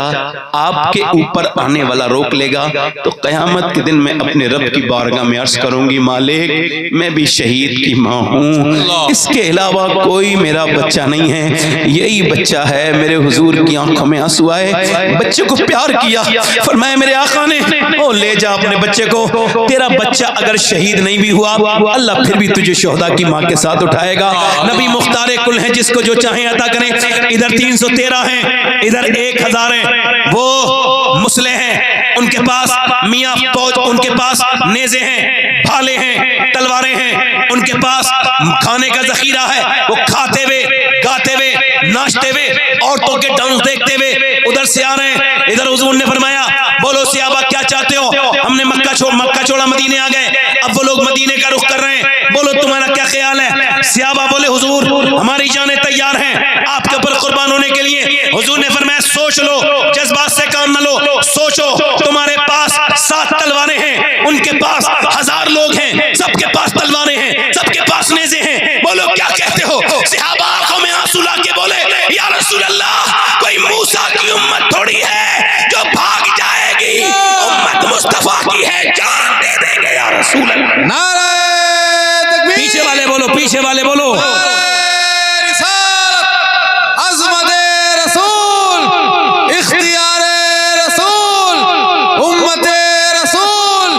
आपके ऊपर आने वाला रोक लेगा तो कयामत के दिन मैं अपने रब की बारगाह में अर्ज करूंगी, मालिक मैं भी शहीद की माँ हूँ, इसके अलावा कोई मेरा बच्चा नहीं है, यही बच्चा है। मेरे हुजूर की आंखों में आंसू आए, बच्चे को प्यार किया। फरमाया मेरे आका ने, ओ ले जा अपने बच्चे को, तेरा बच्चा अगर शहीद नहीं भी हुआ अल्लाह फिर भी तुझे शोहदा की माँ के साथ उठाएगा। नबी मुख्तार कुल है, जिसको जो चाहे अता करें। इधर 313 हैं, इधर 1000 हैं। वो मुसले हैं, उनके पास मियाँ फौज, उनके पास नेज़े हैं, भाले हैं, तलवारें हैं, उनके पास खाने का जखीरा है। वो खाते हुए, गाते हुए, नाचते हुए, औरतों के डांस देखते हुए उधर से आ रहे हैं। इधर हुजूर ने फरमाया बोलो सहाबा क्या चाहते हो? हमने मक्का छोड़ा मदीने आ गए, अब वो लोग मदीने का रुख कर रहे हैं, बोलो तुम्हारा क्या ख्याल है? सहाबा बोले हुजूर हमारी जानें तैयार हैं आपके ऊपर कुर्बान होने के लिए। हुजूर ने फरमाया सोच लो, जज्बात से काम न लो, सोचो। तुम्हारे पास 7 तलवारें हैं, उनके पास 1000 लोग हैं, सबके पास तलवारें हैं, सबके पास नेज़े हैं, बोलो क्या कहते हो? सहाबा आंखों में आंसू ला के बोले या रसूल अल्लाह, कोई मूसा की उम्मत थोड़ी है जो भाग जाएगी, उम्मत मुस्तफा की है, जान दे देंगे या रसूल अल्लाह। नारे तकबीर। पीछे वाले बोलो, पीछे वाले बोलो। नारे रिसालत, अज़मत रसूल, इख्तियार रसूल, उम्मत रसूल,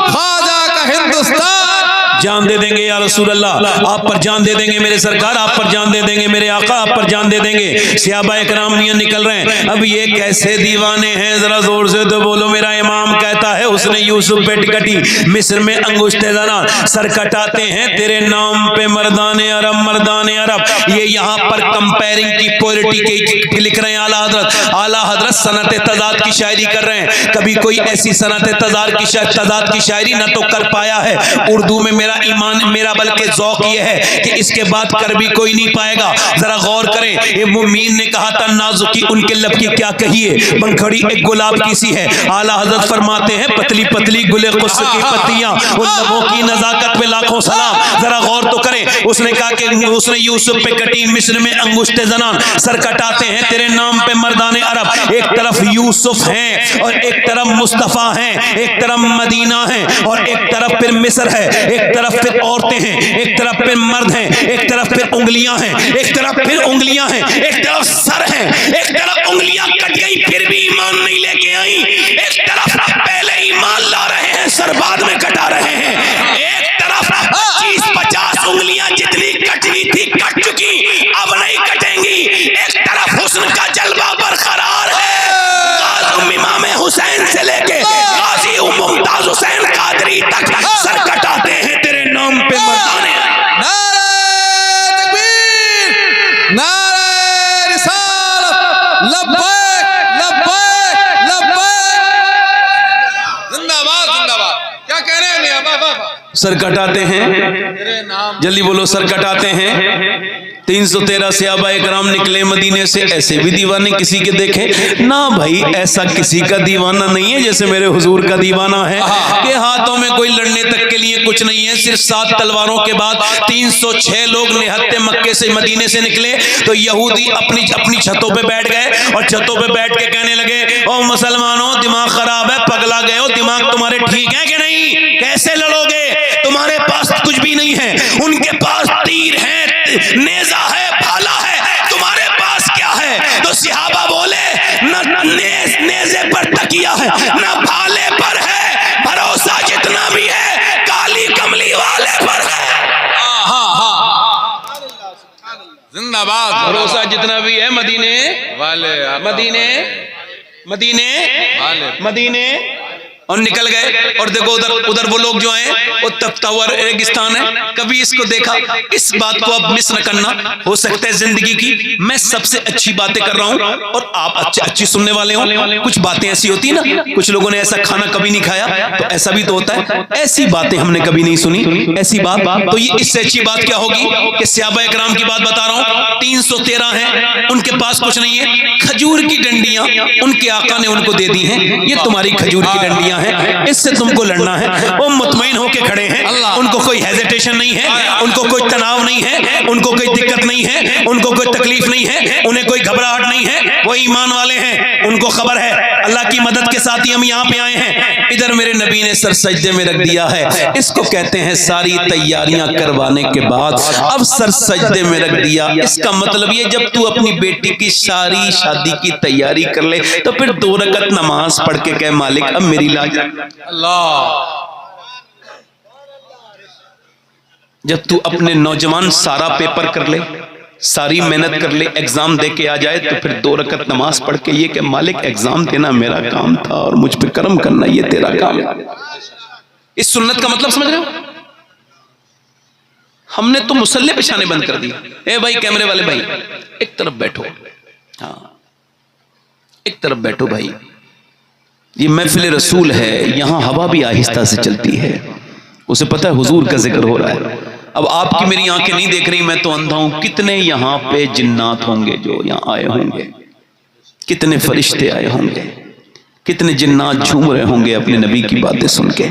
ख्वाजा का हिंदुस्तान। जान दे देंगे या रसूल अल्लाह, आप पर जान दे देंगे मेरे सरकार, आप पर जान दे देंगे मेरे आका, आप पर जान दे देंगे। सहाबा इकराम निकल रहे हैं। अब ये कैसे दीवाने हैं, जरा जोर से तो बोलो। मेरा इमाम कहता है उसने यूसुफ पे टिकटी, मिस्र में अंगुश्ते ज़रा सर कटाते हैं तेरे नाम पे मर्दाने अरब, मर्दाने अरब। ये यहाँ पर कंपेयरिंग की पोलिटी की लिख रहे हैं आला हजरत सनत तजाद की शायरी कर रहे हैं। कभी कोई ऐसी सनत तजाद की शायरी न तो कर पाया है उर्दू में। मेरा मेरा बल्कि ज़ौक़ ये है कि इसके बाद कर भी कोई नहीं पाएगा। जरा गौर करें, ये मुमीन ने कहा था नाजुकी उनके लब की क्या कहिए, पंखड़ी एक गुलाब की सी है। आला हजरत फरमाते हैं पतली पतली गुले कुस की पत्तियां, उन लबों की नजाकत पे लाखों सलाम। जरा गौर तो करें, उसने कहा कि उसने यूसुफ पे कटी मिस्र में अंगुश्ते जनान, सर कटाते हैं तेरे नाम पे मर्दाने अरब। एक तरफ यूसुफ हैं और एक तरफ मुस्तफा हैं, एक तरफ मदीना है और एक तरफ फिर मिस्र है, एक तरफ फिर औरतें हैं, एक तरफ फिर मर्द हैं, एक तरफ फिर उंगलियां हैं, एक तरफ फिर उंगलियां हैं, एक तरफ सर है, एक तरफ उंगलियां कट गई फिर भी ईमान नहीं लेके आई, एक तरफ पहले ईमान ला रहे हैं सर बाद में कटा रहे हैं, एक तरफ 25-50 उंगलियां जितनी कटनी थी कट चुकी अब नहीं कटेंगी, एक तरफ हुस्न का जलवा बरकरार है। इमाम हुसैन से लेके गाजी मुमताज हुसैन कादरी तक सर कटाते हैं तेरे नाम पे मर्दाने। नारे तकबीर, नारे रिसालत, लब्बैक लब्बैक लब्बैक, जिंदाबाद जिंदाबाद। क्या कह रहे हैं मियां? वाह, सर कटाते हैं, जल्दी बोलो, सर कटाते हैं। 313 सहाबाए कराम निकले मदीने से, ऐसे भी दीवाने किसी के देखे ना भाई, ऐसा किसी का दीवाना नहीं है जैसे मेरे हुजूर का दीवाना है कि हाथों में कोई लड़ने तक के लिए कुछ नहीं है, सिर्फ 7 तलवारों के बाद 306 लोग निहत्ते मक्के से मदीने से निकले तो यहूदी अपनी अपनी छतों पे बैठ गए और छतों पे बैठ के कहने लगे, ओ मुसलमानों दिमाग खराब है, पगला गए हो, दिमाग तुम्हारे ठीक है कि नहीं, कैसे लड़ोगे, तुम्हारे पास कुछ भी नहीं है, उनके पास तीर है, नेजा है, भाला है, तुम्हारे पास क्या है? तो सहाबा बोले न नेजे पर तकिया है न भाले पर है, भरोसा जितना भी है काली कमली वाले पर है। जिंदाबाद, भरोसा जितना भी है मदीने वाले मदीने मदीने वाले मदीने और निकल गए। और देखो उधर उधर वो लोग जो हैं वो तपता हुआ रेगिस्तान है, कभी इसको देखा। इस बात को आप मिस न करना, हो सकता है जिंदगी की मैं सबसे अच्छी बातें कर रहा हूं और आप अच्छी सुनने वाले हो। कुछ बातें ऐसी होती है ना, कुछ लोगों ने ऐसा खाना कभी नहीं खाया तो ऐसा भी तो होता है, ऐसी बातें हमने कभी नहीं सुनी, ऐसी बात तो ये इससे अच्छी बात क्या होगी कि सहाबाए किराम की बात बता रहा हूं। 313 हैं, उनके पास कुछ नहीं है, खजूर की डंडियां उनके आका ने उनको दे दी हैं, ये तुम्हारी खजूर की डंडियां हैं, इससे तुमको लड़ना है। वो मुतमईन होके खड़े हैं, उनको कोई हेजिटेशन नहीं है, उनको कोई तनाव नहीं है, उनको कोई दिक्कत नहीं है, उनको कोई तकलीफ नहीं है, उन्हें कोई घबराहट नहीं है, वो ईमान वाले हैं, उनको खबर है अल्लाह की मदद के साथ ही हम यहाँ पे आए हैं। इधर मेरे नबी ने सर सजदे में रख दिया है, इसको कहते हैं सारी तैयारियां करवाने के बाद अब सर सजदे में रख दिया। इसका मतलब ये जब तू अपनी बेटी की सारी शादी की तैयारी कर ले तो फिर 2 रकत नमाज पढ़ के कह मालिक अब मेरी लाज अल्लाह। जब तू अपने नौजवान सारा पेपर कर ले, सारी मेहनत कर ले, एग्जाम दे के आ जाए तो फिर 2 रकत नमाज पढ़ के ये कि मालिक एग्जाम देना मेरा काम था और मुझ पे करम करना ये तेरा काम है। इस सुन्नत का मतलब समझ रहे हो? हमने तो मुसल्ले बिछाने बंद कर दिए। ए भाई कैमरे वाले भाई एक तरफ बैठो, हाँ एक तरफ बैठो भाई, ये महफिल रसूल है, यहां हवा भी आहिस्ता से चलती है, उसे पता है हुजूर का जिक्र हो रहा है। अब आपकी मेरी आंखें नहीं देख रही, मैं तो अंधा हूं, कितने यहां पे जिन्नात होंगे जो यहां आए होंगे, कितने फरिश्ते आए होंगे, कितने जिन्नात झूम रहे होंगे अपने नबी की बातें सुन के।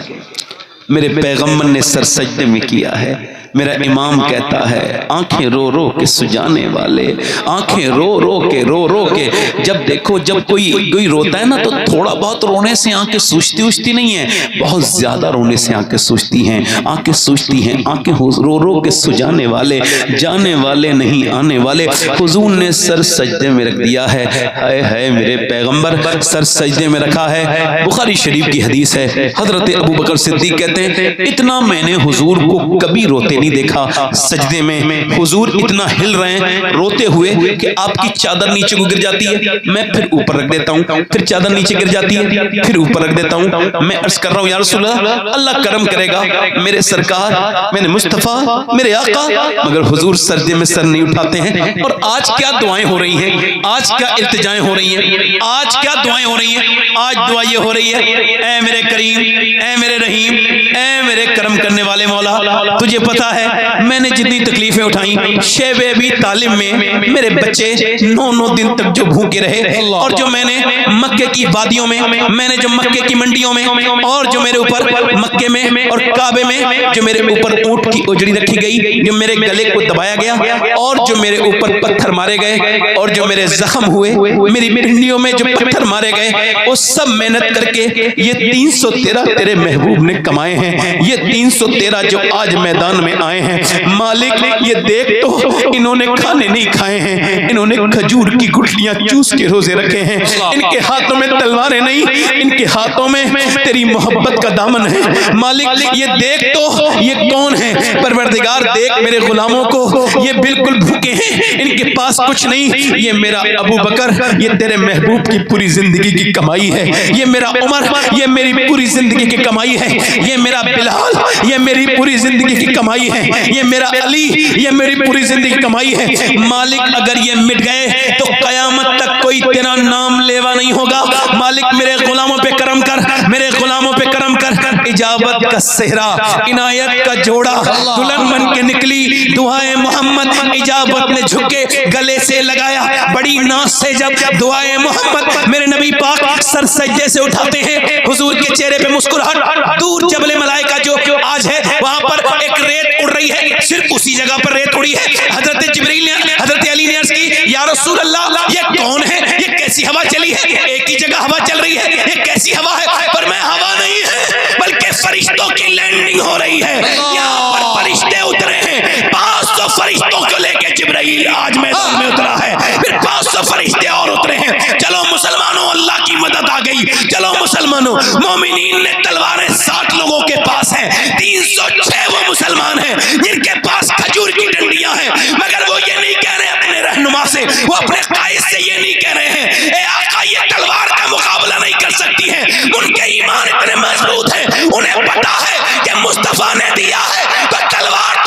मेरे पैगंबर ने सर सजदे में किया है, मेरा इमाम कहता है आंखें रो रो के सुजाने वाले, आंखें रो रो के जब देखो जब कोई रोता है ना तो थोड़ा बहुत रोने से आंखें सूजती नहीं है, बहुत ज्यादा रोने से आंखें सूजती हैं, आंखें सूजती हैं, आंखें रो रो के सुजाने वाले, जाने वाले नहीं आने वाले। हुजूर ने सर सजदे में रख दिया है, हाय हाय मेरे पैगंबर सर सजदे में रखा है। बुखारी शरीफ की हदीस है, हजरत अबू बकर सिद्दीक कहते हैं इतना मैंने हुजूर को कभी रोते नहीं देखा, सजदे में हुजूर इतना हिल रहे हैं रोते हुए कि आपकी चादर नीचे को गिर जाती है, मैं फिर ऊपर रख देता हूं, फिर चादर नीचे गिर जाती है, फिर ऊपर रख देता हूं। मैं अर्ज कर रहा हूं या रसूल अल्लाह, अल्लाह करम करेगा मेरे सरकार, मेरे मुस्तफा, मेरे आका, मगर हुजूर सजदे में सर नहीं उठाते हैं। और आज क्या दुआएं हो रही हैं, आज क्या इल्तिजाएं हो रही हैं, आज क्या दुआएं हो रही हैं, आज दुआ ये हो रही है ऐ मेरे करीम, ऐ मेरे रहीम, ऐ मेरे करम करने वाले मौला, तुझे पता है मैंने जितनी तकलीफें उठाई, शेब अबी तालिब में मेरे बच्चे 9-9 दिन तक जो भूखे रहे, और जो मैंने मक्के की वादियों में, मैंने जो मक्के की मंडियों में, और जो मेरे ऊपर मक्के में और काबे में जो मेरे ऊपर ऊंट की उजड़ी रखी गई, जो मेरे गले को दबाया गया, और जो मेरे ऊपर पत्थर मारे गए, और जो मेरे जख्म हुए, मेरी पिंडियों में जो पत्थर मारे गए, वो सब मेहनत करके ये 313 तेरे महबूब ने कमाए हैं। ये 313 जो आज मैदान में आए हैं, मालिक ये देख तो इन्होंने खाने नहीं खाए हैं, इन्होंने खजूर की गुठलियां चूस के रोजे रखे हैं। इनके हाथों में तलवारें नहीं, इनके हाथों में तेरी मोहब्बत का दामन है। मालिक ये देख तो ये कौन है, परवरदिगार देख मेरे गुलामों को, ये बिल्कुल भूखे हैं, इनके पास कुछ नहीं। ये मेरा अबू बकर, ये तेरे महबूब की पूरी जिंदगी की कमाई है। ये मेरा उमर, ये मेरी पूरी जिंदगी की कमाई है। ये मेरा बिलाल, ये मेरी पूरी जिंदगी की कमाई है। ये मेरा अली, ये मेरी पूरी जिंदगी की कमाई है। मालिक अगर ये मिट गए तो कयामत तक कोई तेरा नाम लेवा नहीं होगा। मालिक मेरे गुलामों पे करम कर, मेरे गुलामों पे करम कर। इजाबत का सेहरा, इनायत का जोड़ा दुल्हन बन के निकली, दुआए मोहम्मद इजाबत ने झुके गले से लगाया। बड़ी नाज से जब दुआए मोहम्मद मेरे नबी पाक सर सजदे से उठाते हैं, हुजूर के चेहरे पे मुस्कुराहट। दूर जबल मलाइका जो आज है, वहां पर एक रेत उड़ रही है, सिर्फ उसी जगह पर रेत उड़ी है। हजरत जिब्रील ने, हजरत अली ने अर्ज की, या रसूल अल्लाह ये कौन है, ये कैसी हवा चली है, एक ही जगह हवा चल रही है, ये कैसी हवा है? पर मैं हवा नहीं है, बल्कि फरिश्तों की लैंडिंग हो रही है। यहाँ पर फरिश्ते उतरे हैं, 500 फरिश्तों को लेके जिब्रील आज मैदान में उतरा है, फिर 500 फरिश्ते और उतरे हैं। चलो मुसलमानों, अल्लाह की मदद आ गई। चलो मुसलमानों, मोमिनीन ने तलवारें 60 लोगों के पास हैं, 306 वो मुसलमान हैं जिनके पास खजूर की डंडियां हैं, मगर वो ये नहीं कह रहे अपने रहनुमा से, वो अपने कायद से ये नहीं कह रहे हैं ए आका ये तलवार का मुकाबला नहीं कर सकती है। उनके ईमान इतने मजबूत हैं, उन्हें पता है कि मुस्तफा ने दिया है तो तलवार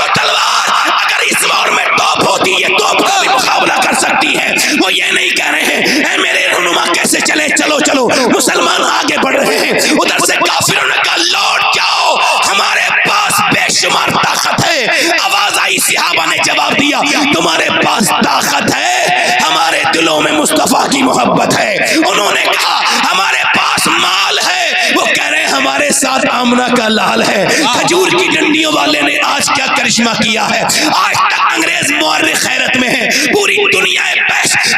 अगर इस वार में तोप होती है, तोप का भी मुकाबला कर सकती है। वो ये नहीं कह रहे हैं ए मेरे रहनुमा कैसे चले, चलो चलो। मुसलमान आगे बढ़ रहे हैं, उधर से काफिरों ने कहा लौट जाओ, हमारे पास बेशुमार ताकत है। आवाज आई, सहाबा ने जवाब दिया तुम्हारे पास ताकत है, हमारे दिलों में मुस्तफा की मोहब्बत है। उन्होंने कहा हमारे पास माल है, वो कह रहे हैं हमारे साथ आमना का लाल है। खजूर की डंडियों वाले ने आज क्या करिश्मा किया है। आज तक अंग्रेज मुअर्रिख हैरत में है, पूरी दुनिया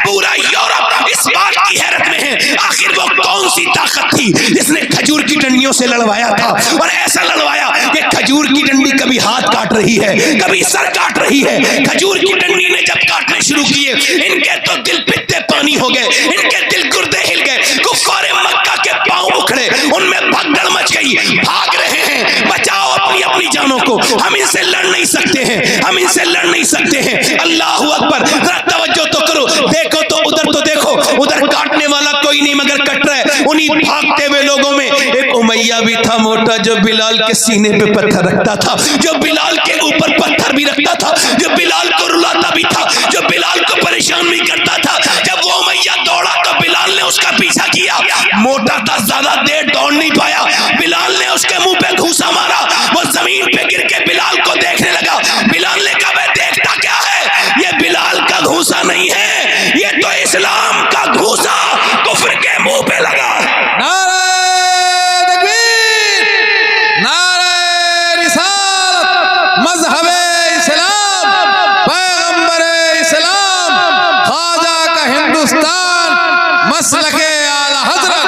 पूरा यूरोप इस बात की हैरत में है, आखिर वो कौन सी ताकत थी जिसने खजूर की डंडियों से लड़वाया था, और ऐसा लड़वाया कि खजूर की डंडी कभी हाथ काट रही है, कभी सर काट रही है। खजूर की डंडी ने जब काटने शुरू किए, इनके तो दिल पित्ते पानी हो गए, इनके दिल गुर्दे हिल गए। कुफ्फारे मक्का के पांव उखड़े, उनमें भगदड़ मच गई, भाग रहे हैं, बचाओ अपनी अपनी जानों को, हम इनसे लड़ नहीं सकते हैं, हम इनसे लड़ नहीं सकते हैं। अल्लाह अकबर, जरा तवज्जो तो करो, देखो तो देखो, उधर काटने वाला कोई नहीं मगर कट रहा है। उन्हीं भागते हुए लोगों में एक उमैया भी था मोटा, जो बिलाल के सीने पे पत्थर रखता था, जो बिलाल के ऊपर पत्थर भी रखता था, जो बिलाल को रुलाता भी था, जो बिलाल को परेशान भी करता था। जब वो उमैया दौड़ा तो बिलाल ने उसका पीछा किया। मोटा था, ज्यादा देर दौड़ नहीं पाया, बिलाल ने उसके मुंह पे घूसा मारा, वो जमीन पे गिर के बिलाल को देखने लगा। बिलाल ने कहा मैं देखता क्या है, ये बिलाल का घूसा नहीं है, ये तो इस्लाम का घूसा कुफ्र के मुंह पे लगा। नारे तकबीर, नारे रिसालत, मज़हबे इस्लाम, पैगंबरे इस्लाम, ख्वाजा का हिंदुस्तान, मसलके आला हजरत।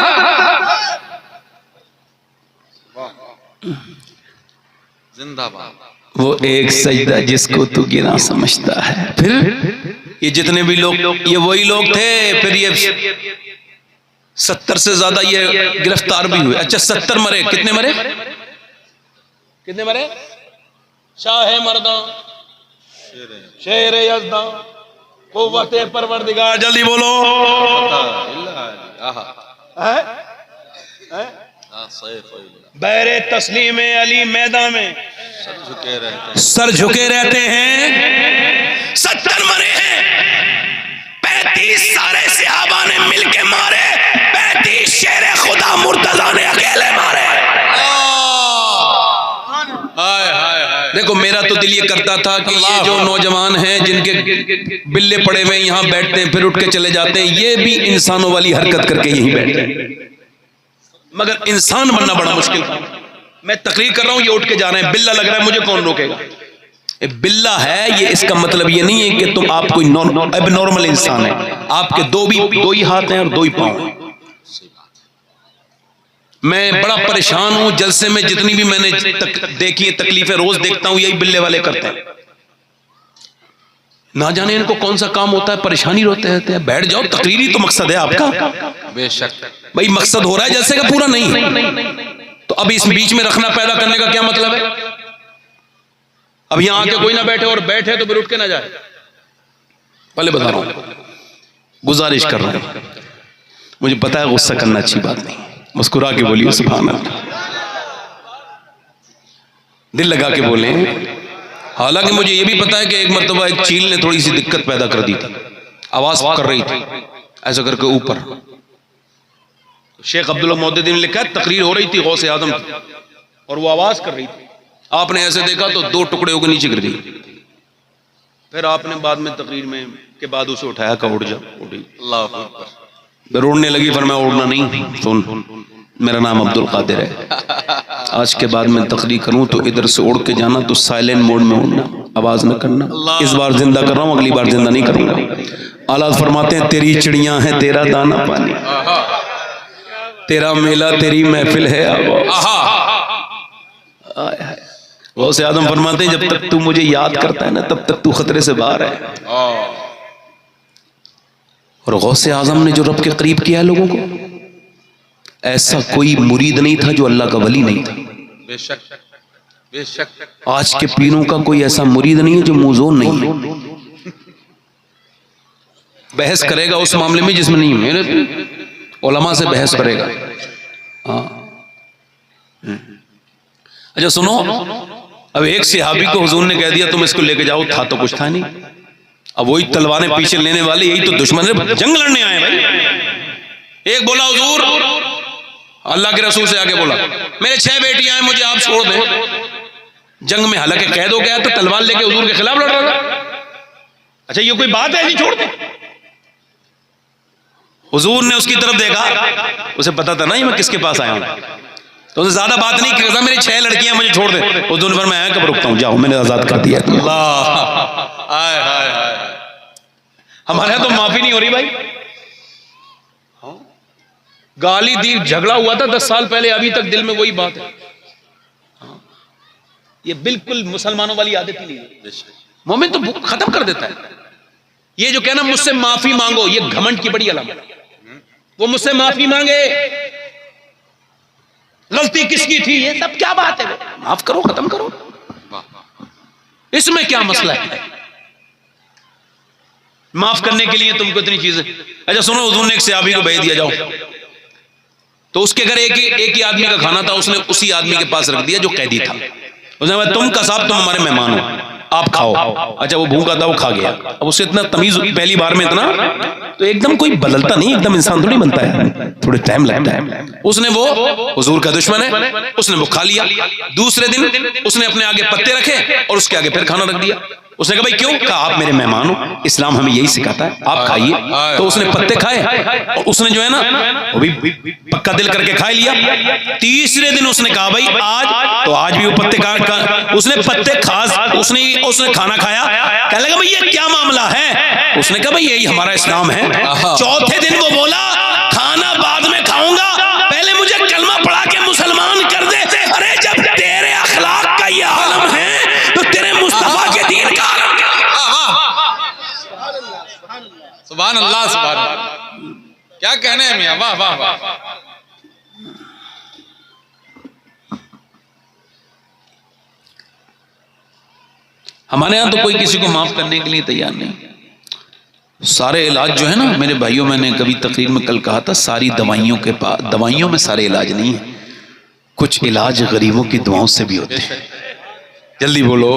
जिंदाबाद। वो एक सजदा जिसको तू गिना समझता है। फिर ये जितने भी लोग, ये वही लोग थे, फिर ये 70 से ज्यादा ये गिरफ्तार भी हुए। अच्छा 70 मरे, कितने मरे, कितने मरे? शाह मर्दा, शेर यज़दा, कुव्वते परवरदिगार, जल्दी बोलो। बैरे तस्लीम अली मैदान में सर झुके रहते हैं। 70 मरे हैं, 35 सारे सहाबा ने मिलके मारे, 35 शेर खुदा मुर्तजा ने अकेले मारे। देखो मेरा तो दिल ये करता था कि ये जो नौजवान हैं जिनके बिल्ले पड़े हुए यहाँ बैठते हैं फिर उठ के चले जाते हैं, ये भी इंसानों वाली हरकत करके यहीं बैठते हैं। मगर इंसान बनना बड़ा मुश्किल था। मैं तकरीर कर रहा हूं, ये उठ के जा रहे हैं, बिल्ला लग रहा है, मुझे कौन रोकेगा? बिल्ला है ये, इसका मतलब ये नहीं है कि तुम आप कोई एबनॉर्मल इंसान है। आपके दो ही हाथ हैं और 2 ही पांव हैं। मैं बड़ा परेशान हूं, जलसे में जितनी भी मैंने देखी है तकलीफें रोज देखता हूं, यही बिल्ले वाले करते हैं। ना जाने इनको कौन सा काम होता है, परेशानी रोते रहते हैं। बैठ जाओ, तकरीर ही तो मकसद है आपका। बेशक भाई मकसद हो रहा है जलसे का पूरा नहीं, तो अब इस बीच में रखना पैदा करने का क्या मतलब है? अब यहां आके कोई ना बैठे और बैठे तो फिर उठ के ना जाए। पहले बता रहा हूं, गुजारिश कर रहा हूं, मुझे पता है गुस्सा करना अच्छी बात नहीं, मुस्कुरा के बोलिए सुभान अल्लाह, दिल लगा के बोले। हालांकि मुझे यह भी पता है कि एक मर्तबा एक चील ने थोड़ी सी दिक्कत पैदा कर दी थी, आवाज कर रही थी ऐसा करके ऊपर। शेख अब्दुल्ला मोहद्दीन ने लिखा है तकरीर हो रही थी गौसे आदम की और वो आवाज कर रही थी, आपने ऐसे देखा तो 2 टुकड़े होकर नीचे गिर गई। फिर आपने बाद में तकरीर में के बाद उसे उठाया, कहा उठ जा, उठी, अल्लाह अकबर। फिर उड़ने लगी, पर मैं उड़ना नहीं, सुन मेरा नाम अब्दुल कादिर है, आज के बाद मैं तकरीर करूं तो इधर से उड़ के जाना, तो साइलेंट मोड में उड़ना, आवाज न करना। इस बार जिंदा कर रहा हूं, अगली बार जिंदा नहीं करूंगा। आला फरमाते हैं तेरी चिड़ियां हैं तेरा दाना पानी, तेरा मेला तेरी महफिल है गौसे आदम फरमाते हैं जब तक तू मुझे याद करता है ना तब तक तू खतरे से बाहर है। और गौसे आजम ने जो रब के करीब किया है लोगों को, ऐसा कोई मुरीद नहीं था जो अल्लाह का वली नहीं था। बेशक बेशक। आज के पीरों का कोई ऐसा मुरीद नहीं है जो मुजोन नहीं है। बहस करेगा उस मामले में जिसमें नहीं, मेरे उलमा से बहस करेगा। हाँ अच्छा सुनो, अब एक सहाबी को हुजूर ने कह दिया तुम इसको लेके जाओ, था तो कुछ था नहीं। अब वही तलवारें पीछे लेने वाले यही तो दुश्मन है, जंग लड़ने आए भाई। एक बोला हुजूर, अल्लाह के रसूल से आगे बोला मेरे 6 बेटियां हैं, मुझे आप छोड़ दें। जंग में हालांकि कैद हो गया तो तलवार लेके हुजूर के खिलाफ लड़ रहा था। अच्छा ये कोई बात है, ऐसी छोड़ दे? हुजूर ने उसकी तरफ देखा, उसे पता था ना मैं किसके पास आया हूं, तो उसे ज्यादा बात नहीं की, मेरी 6 लड़कियां मुझे छोड़ दे। उस दिन पर मैं कब रुकता हूं, जाओ मैंने आजाद कर दिया। हाय हाय हाय। हमारे यहां तो माफी नहीं हो रही भाई। गाली दी, झगड़ा हुआ था 10 साल पहले, अभी तक दिल में वही बात है। ये बिल्कुल मुसलमानों वाली आदत ही नहीं है। मोमिन तो खत्म कर देता है। ये जो कहना मुझसे माफी मांगो, ये घमंड की बड़ी अलामत है। वो मुझसे माफी मांगे, गलती किसकी थी, ये सब क्या बात है? माफ करो, खत्म करो, इसमें क्या मसला है? माफ करने के लिए तुमको इतनी चीजें। अच्छा सुनो, हुजूर ने एक सहाबी को भेज दिया, जाओ। तो उसके घर एक ही आदमी का खाना था, उसने उसी आदमी के पास रख दिया जो कैदी था। उसने कहा तुम का साहब, तुम हमारे मेहमान हो, आप खाओ। अच्छा वो भूखा था, वो खा गया। अब उससे इतना तमीज पहली बार में इतना, तो एकदम कोई बदलता नहीं, एकदम इंसान थोड़ी बनता है, थोड़े टाइम लगता है। उसने वो हुजूर का दुश्मन है, उसने वो खा लिया। दूसरे दिन उसने अपने आगे पत्ते रखे और उसके आगे फिर खाना रख दिया। उसने कहा भाई क्यों? कहा आप मेरे मेहमान हो, इस्लाम हमें यही सिखाता है, आप खाइए। तो उसने पत्ते खाए और उसने जो है ना वो भी पक्का दिल करके खा लिया। तीसरे दिन उसने कहा भाई आज, तो आज भी वो पत्ते उसने पत्ते खा, उसने खाना खाया। कहने लगा भाई ये क्या मामला है? उसने कहा भाई यही हमारा इस्लाम है। चौथे दिन वो बोला खाना बाद में खाऊंगा, पहले मुझे कलमा पढ़ा के मुसलमान कर दे। अरे जब तेरे अखलाक का ये आलम है तो तेरे मुस्तफा के दीन का आलम क्या? सुभान अल्लाह, सुभान अल्लाह। क्या कहने हैं मियां, वाह वाह वाह। हमारे यहाँ तो कोई किसी को माफ करने के लिए तैयार नहीं। सारे इलाज जो है ना मेरे भाइयों, मैंने कभी तकरीर में कल कहा था, सारी दवाइयों के पास, दवाइयों में सारे इलाज नहीं है, कुछ इलाज गरीबों की दुआओं से भी होते हैं। जल्दी बोलो।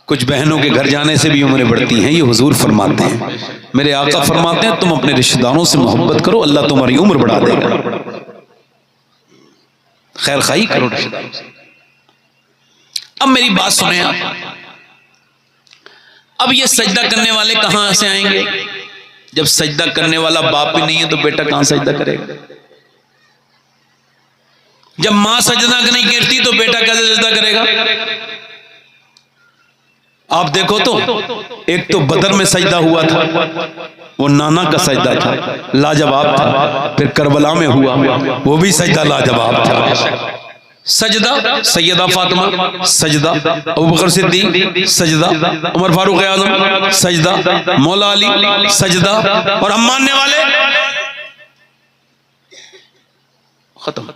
कुछ बहनों के घर जाने से भी उम्रें बढ़ती हैं, ये हुजूर फरमाते हैं। मेरे आका फरमाते हैं तुम अपने रिश्तेदारों से मोहब्बत करो, अल्लाह तुम्हारी उम्र बढ़ा देगा। खैर खाई करो रिश्तेदारों से। अब मेरी बात सुने आप, अब ये सजदा करने वाले कहां से आएंगे? जब सजदा करने वाला बाप ही नहीं है तो बेटा कहां सजदा करेगा? जब मां सजदा नहीं करती तो बेटा कैसे सजदा करेगा? आप देखो तो एक तो बदर में सजदा हुआ था, वो नाना का सजदा था, लाजवाब था। फिर करबला में हुआ, वो भी सजदा लाजवाब था। सजदा सैयदा फातिमा, सजदा अबू बकर सिद्दीक, सजदा उमर फारूक आजम, सजदा मौला अली, सजदा, और हम मानने वाले खत्म।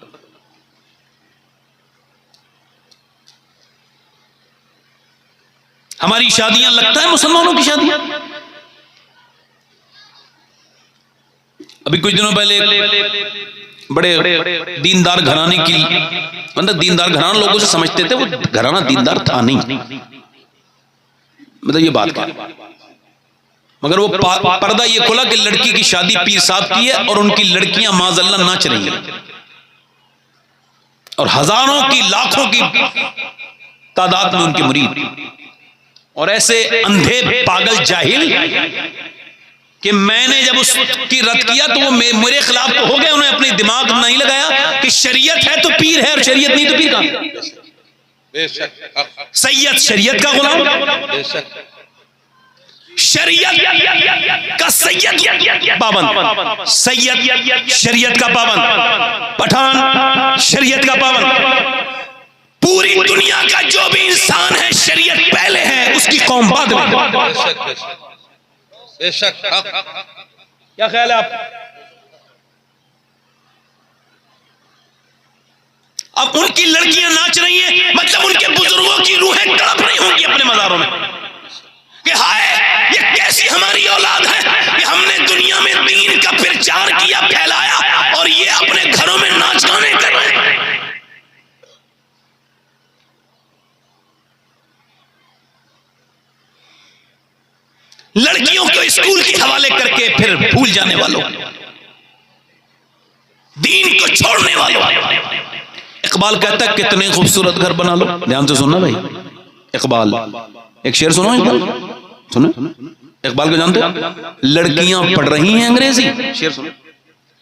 हमारी शादियां लगता है मुसलमानों की शादियां। अभी कुछ दिनों पहले बड़े दीनदार घराने की, मतलब दीनदार घराना लोगों से समझते थे, वो घराना दीनदार था नहीं, मतलब ये बात क्या, मगर वो पर्दा ये खुला कि लड़की की शादी पीर साहब की है और उनकी लड़कियां माज़अल्लाह नाच रही हैं और हजारों की लाखों की तादाद में उनके मुरीद, और ऐसे अंधे पागल जाहिल कि मैंने जब उसकी रद्द किया तो वो मेरे खिलाफ तो हो गए। उन्होंने अपने दिमाग नहीं लगाया कि शरीयत है तो पीर है और शरीयत नहीं तो पीर का। सैयद शरीयत का गुलाम, शरीयत का सैयद पाबंद, सैयद शरीयत का पाबंद, पठान शरीयत का पाबंद। पूरी दुनिया का जो भी इंसान है शरीयत पहले है, उसकी कौम बाद में। बेशक। क्या ख्याल है आप? अब उनकी लड़कियां नाच रही हैं, मतलब उनके बुजुर्गों की रूहें तड़प रही होंगी अपने मज़ारों में कि हाय ये कैसी हमारी औलाद है कि हमने दुनिया में दीन का प्रचार किया, फैलाया, और ये अपने घरों में नाच गाने कर रहे हैं। लड़कियों को स्कूल के हवाले करके फिर भूल जाने वालों, दीन को छोड़ने वालों। इकबाल कहता है कितने खूबसूरत घर बना लो। ध्यान से सुनना भाई, इकबाल एक शेर सुनो, इकबाल सुनो, इकबाल को जानते हो? लड़कियां पढ़ रही हैं अंग्रेजी, शेर सुनो।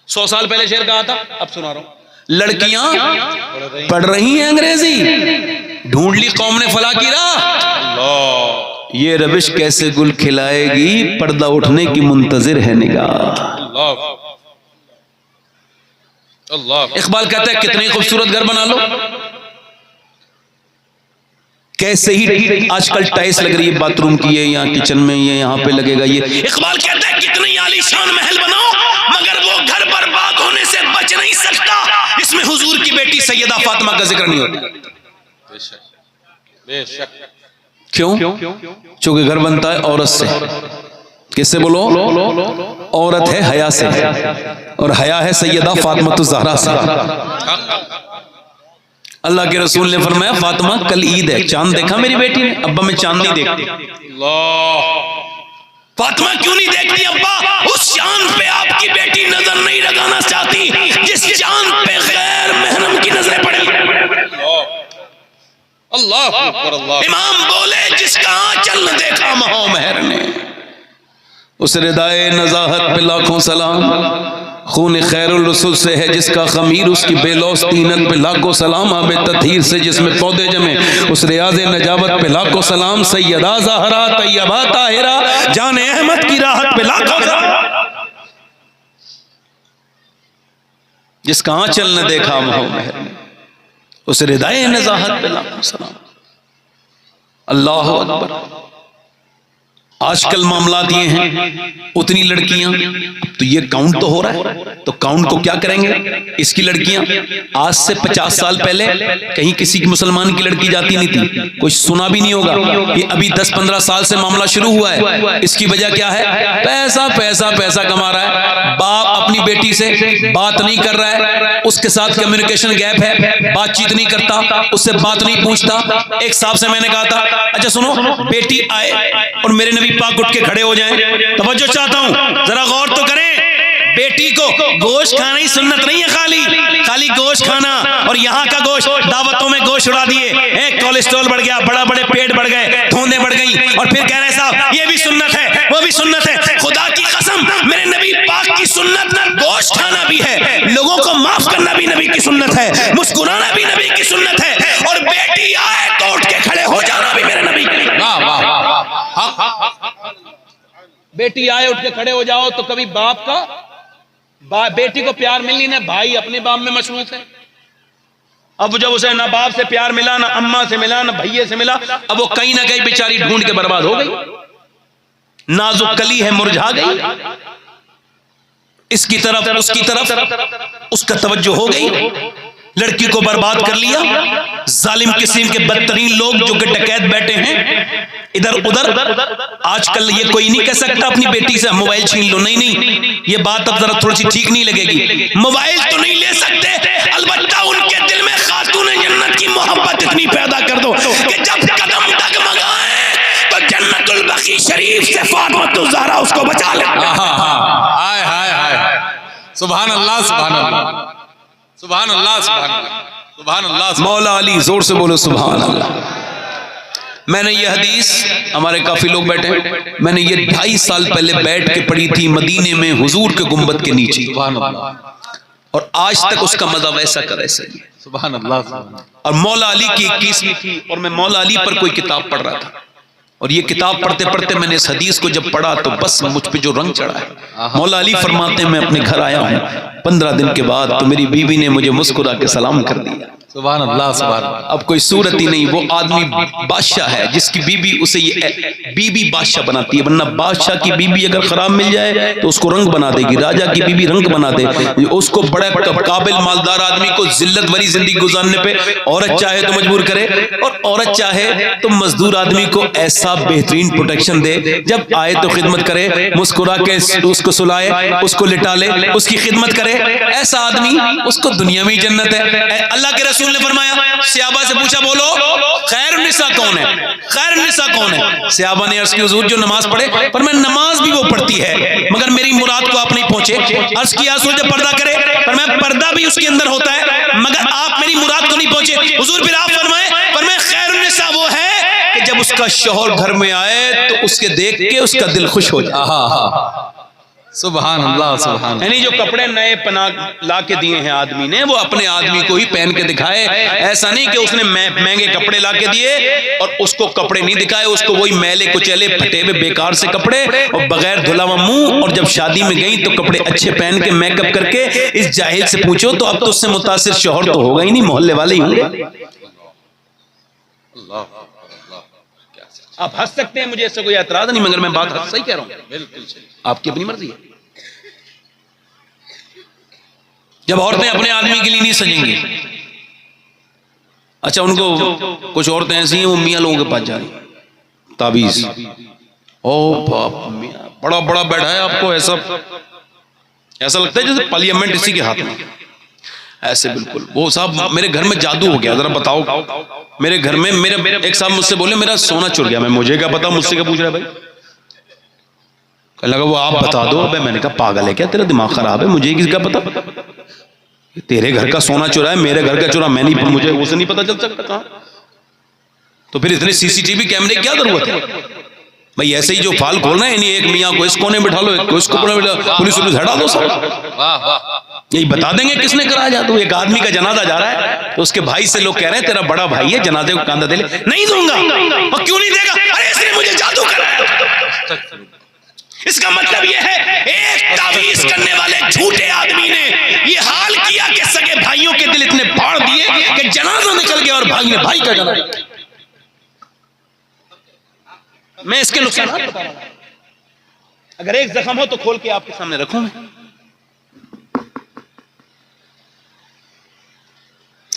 100 साल पहले शेर कहा था, अब सुना रहा हूं। लड़कियां पढ़ रही हैं अंग्रेजी, ढूंढ ली कौम ने फला की राह, ये रविश कैसे गुल खिलाएगी, पर्दा उठने की मुंतजिर है निगाह। इकबाल कहता है कितने खूबसूरत घर बना लो, कैसे ही आजकल टाइल्स लग रही है बाथरूम की, ये यहाँ किचन में, ये यहाँ पे लगेगा ये। इकबाल कहता है कितनी आलीशान महल बनाओ, मगर वो घर बर्बाद होने से बच नहीं सकता, इसमें हुजूर की बेटी सैयदा फातिमा का जिक्र नहीं होता। बेशक। क्यों? क्योंकि घर बनता है औरत से। किससे बोलो? औरत है हया से, और हया है सैयदा फातिमा ज़हरा से। अल्लाह के रसूल ने फरमाया फातिमा कल ईद है, चांद देखा मेरी बेटी ने? अब्बा मैं चांद नहीं देखती। फातिमा क्यों नहीं देखती अब्बा? उस चांद पे आपकी बेटी नजर नहीं लगाना चाहती जिस चांद पे गैर महरम की नजरें पड़ी। अल्लाह। इमाम बोले जिसका आंचल न देखा महो महर ने, उस रिदाए नजाहत पे लाखों सलाम। खून खैरुल रसूल से है जिसका खमीर, उसकी बेलौस तीनत पे लाखों सलाम। आबे ततहीर से जिसमें पौधे जमे, उस रियाज़े नजावत पे लाखों सलाम। सैयदा ज़हरा तैयबा ताहिरा, जाने अहमद की राहत पे लाखों सलाम। जिसका आंचल न देखा महो महर ने, उस रिदाए नजाहत पे लाखों सलाम। अल्लाह अकबर। आजकल मामलात ये हैं, उतनी लड़कियां, तो ये काउंट तो हो रहा है, तो काउंट को क्या करेंगे? इसकी लड़कियां आज से 50 साल पहले कहीं किसी की मुसलमान की लड़की जाती नहीं थी, कोई सुना भी नहीं होगा। ये अभी 10-15 साल से मामला शुरू हुआ है। इसकी वजह क्या है? पैसा पैसा पैसा कमा रहा है। बाप अपनी बेटी से बात नहीं कर रहा है, उसके साथ कम्युनिकेशन गैप है, बातचीत नहीं करता, उससे बात नहीं पूछता। एक साहब से मैंने कहा था, अच्छा सुनो, बेटी आए और मेरे नबी पाक उठ के खड़े हो जाएं, तवज्जो चाहता हूं, जरा गौर तो करें। बेटी को गोश्त खाना ही सुन्नत नहीं है, खाली गोश्त खाना। और यहाँ का गोश्त, दावतों में गोश्त उड़ा दिए, कोलेस्ट्रॉल बढ़ गया, बड़ा बड़े पेट बढ़ गए, धोंदे बढ़ गई, और फिर कह रहे साहब ये भी सुन्नत है, वो भी सुन्नत है। खुदा की कसम, मेरे नबी पाक की सुन्नत ना गोश्त खाना भी है, लोगों को माफ करना भी नबी की सुन्नत है, मुस्कुराना भी नबी की सुन्नत है, और बेटी आए तो उठ के खड़े हो जाना भी मेरे नबी की। वाह वाह, बेटी आए उठ के खड़े हो जाओ तो कभी बाप का बेटी को प्यार मिली ना, भाई अपने बाप में मशरूफ है। अब जब उसे ना बाप से प्यार मिला, ना अम्मा से मिला, ना भैये से मिला, अब वो कहीं ना कहीं बेचारी ढूंढ के बर्बाद हो गई, नाजुक कली है मुरझा गई, इसकी तरफ उसकी तरफ उसका तवज्जो हो गई, लड़की को बर्बाद कर लिया। जालिम किस्म के बदतरीन लोग जो कि डकैत बैठे हैं इधर उधर। आजकल ये कोई नहीं कह सकता अपनी बेटी से मोबाइल छीन लो, नहीं नहीं, ये बात अब जरा थोड़ी सी ठीक नहीं लगेगी। मोबाइल तो नहीं ले सकते, अलबत्ता उनके दिल में खातून जन्नत की मोहब्बत इतनी पैदा कर दो कि जब कदम डगमगाए तो जन्नतुल बकी शरीफ से फातिमा ज़हरा उसको बचा ले। हाय हाय हाय, सुभान अल्लाह सुभान अल्लाह सुभान अल्लाह सुभान अल्लाह। मौला अली, जोर से बोलो सुभान अल्लाह। मैंने ये हदीस, हमारे काफी लोग बैठे, मैंने ये 2.5 साल पहले बैठ के पढ़ी थी मदीने में हुजूर के गुंबद के नीचे, सुभान अल्लाह। और आज तक उसका मजा वैसा का वैसा ही है। सुभान अल्लाह। और मौला अली की 21वीं थी और मैं मौला अली पर कोई किताब पढ़ रहा था, और ये किताब पढ़ते पढ़ते मैंने इस हदीस को जब पढ़ा तो बस मुझ पे जो रंग चढ़ा है। मौला अली फरमाते हैं, मैं अपने घर आया हूँ 15 दिन के बाद तो मेरी बीवी ने मुझे मुस्कुरा के सलाम कर दिया। सुभान अल्लाह सुभान अल्लाह। अब कोई सूरत ही नहीं, वो आदमी बादशाह है जिसकी बीबी उसे ये बीबी बादशाह बनाती है, वरना बादशाह की बीबी अगर खराब मिल जाए तो उसको रंग बना देगी, राजा की बीबी रंग बना दे। उसको बड़ा काबिल मालदार आदमी को जिल्लत भरी जिंदगी गुजारने पे औरत चाहे तो मजबूर करे, और औरत चाहे तो मजदूर आदमी को ऐसा बेहतरीन प्रोटेक्शन दे, जब आए तो खिदमत करे, मुस्कुरा के उसको सुलाए, उसको लिटा ले, उसकी खिदमत करे। ऐसा आदमी, उसको दुनिया में ही जन्नत है। अल्लाह के रसूल ने फरमाया, सहाबा से पूछा, बोलो खैर निसा कौन है, खैर निसा कौन है? सहाबा ने अर्ज की, हुजूर जो नमाज पढ़े। पर मैं नमाज भी वो पढ़ती है मगर मेरी मुराद को आप नहीं पहुंचे। अर्ज किया, हुजूर जब पर्दा करे, पर मैं पर्दा भी उसके अंदर होता है मगर आप मेरी मुराद को नहीं पहुंचे। हुजूर फिर आप फरमाए, पर मैं खैर निसा वो है कि जब उसका शौहर घर में आए तो उसके देख के उसका दिल खुश हो जाए। सुभान अल्लाह सुभान। यानी जो कपड़े नए पना ला के दिए हैं आदमी ने, वो अपने आदमी को ही पहन के दिखाए। ऐसा नहीं कि उसने महंगे कपड़े ला के दिए और उसको कपड़े नहीं दिखाए, उसको वही मैले कुचैले फटे हुए बेकार से कपड़े और बगैर धुला हुआ मुंह। और जब शादी में गई तो कपड़े अच्छे पहन के मेकअप करके। इस जाहिल से पूछो तो अब तो उससे मुतासिर शौहर तो होगा ही नहीं, मोहल्ले वाले ही होंगे। आप हंस सकते हैं, मुझे ऐसा कोई एतराज नहीं, मगर मैं बात सही कह रहा हूं, बिल्कुल आपकी अपनी मर्जी है। जब औरतें अपने आदमी के लिए नहीं सजेंगी, अच्छा उनको कुछ औरतें ऐसी हैं वो मियाँ लोगों के पास जा रही, ताबीज, ओ बाप मियाँ बड़ा बड़ा बैठा है, आपको ऐसा लगता है जैसे पार्लियामेंट इसी के हाथ में, ऐसे बिल्कुल। वो साहब मेरे घर में जादू हो गया, जरा बताओ। मेरे घर में मेरे एक साहब मुझसे बोले मेरा सोना चुर गया। मैं, मुझे क्या पता, मुझसे क्या पूछ रहा है भाई? कहने लगा वो आप बता दो। अबे मैंने कहा पागल है क्या, तेरा दिमाग खराब है, मुझे किसका पता? तेरे घर का सोना चुरा है, मेरे घर का चुरा, मैं नहीं, मुझे उसे नहीं पता चल सकता कहाँ? तो फिर इतने सीसीटीवी कैमरे की क्या जरूरत है भाई? ऐसे ही जो फाल खोलना है, एक मियाँ को इस कोने बिठा लो, एक को इस कोने बिठा लो, पुलिस हटा दो सब। यही बता देंगे किसने कराया जादू। एक आदमी का जनाजा जा रहा है तो उसके भाई से लोग कह रहे हैं तेरा बड़ा भाई है, जनाजे को कांधा दे ले। नहीं दूंगा। और क्यों नहीं देगा? अरे इसने मुझे जादू कराया। इसका मतलब यह है एक तावीज करने वाले झूठे आदमी ने ये हाल किया कि सगे भाइयों के दिल इतने फाड़ दिए कि जनाजा निकल गया और भाई ने भाई का जनाजा। मैं इसके नुकसान बता रहा हूं। अगर एक जख्म हो तो खोल के आपके सामने रखूं मैं।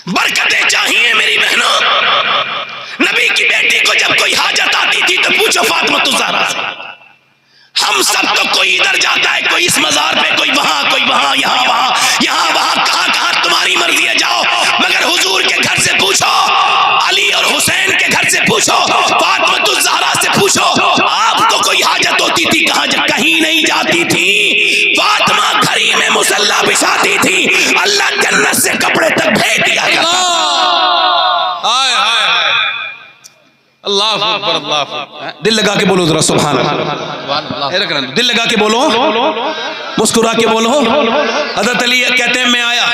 बरकतें चाहिए मेरी बहनों। नबी की बेटी को जब कोई हाजत आती थी तो पूछो फातिमा ज़हरा से। हम सब तो कोई इधर जाता है, कोई इस मजार पे, कोई वहां, यहाँ वहां, कहां तुम्हारी मर्जी है जाओ, मगर हुजूर के घर से पूछो, अली और हुसैन के घर से पूछो, फातिमा ज़हरा से पूछो, आपको कोई हाजत होती थी कहीं नहीं जाती थी। फातिमा घर ही पे तक भेज दिया गया। हाय हाय हाय, अल्लाह अकबर, अल्लाह अकबर। दिल लगा के बोलो जरा सुभान अल्लाह, दिल लगा के बोलो, मुस्कुरा के बोलो। हजरत अली कहते हैं मैं आया,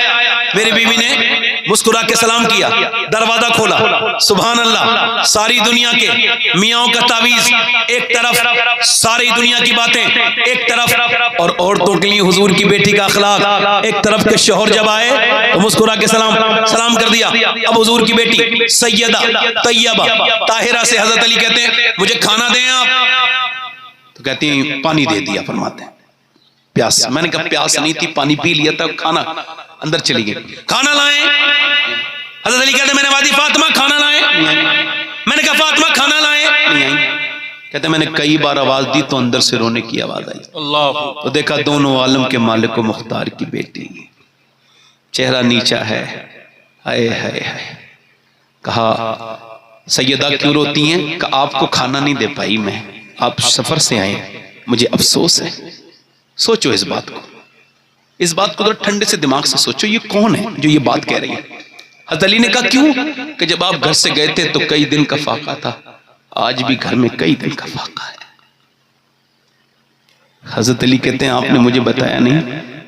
मेरी बीवी ने मुस्कुरा के सलाम किया, दरवाजा खोला, सुभान अल्लाह। सारी दुनिया के मियाओं का तावीज एक तरफ, सारी दुनिया की बातें एक तरफ, और औरतों के लिए हुजूर की बेटी का अखलाक एक तरफ के। शोहर जब आए तो मुस्कुरा के सलाम कर दिया। अब हुजूर की बेटी सैयदा तैयबा ताहिरा से हजरत अली कहते हैं मुझे खाना दें आप, तो कहती हैं पानी दे दिया। फरमाते हैं प्यास, मैंने कहा प्यास नहीं थी, पानी पी लिया था, खाना अंदर चली गई। खाना लाएं, हजरत अली कहते मैंने वादी फातिमा खाना लाएं, मैंने कहा फातिमा खाना लाएं, नहीं आई। कहते मैंने कई बार आवाज दी तो अंदर से रोने की आवाज आई। अल्लाह, तो देखा दोनों आलम के मालिक को मुख्तार की बेटी, चेहरा नीचा है, हाय हाय हाय। कहा सैयदा क्यों रोती हैं? कि आपको खाना नहीं दे पाई मैं, आप सफर से आए, मुझे अफसोस है। सोचो इस बात को, इस बात को तो ठंडे से दिमाग से सोचो, ये कौन है जो ये बात कह रही है? हज़रत अली ने कहा क्यों? कि जब आप घर से गए थे तो कई दिन का फाका था, आज भी घर में कई दिन का फाका है। हज़रत अली कहते हैं आपने मुझे बताया नहीं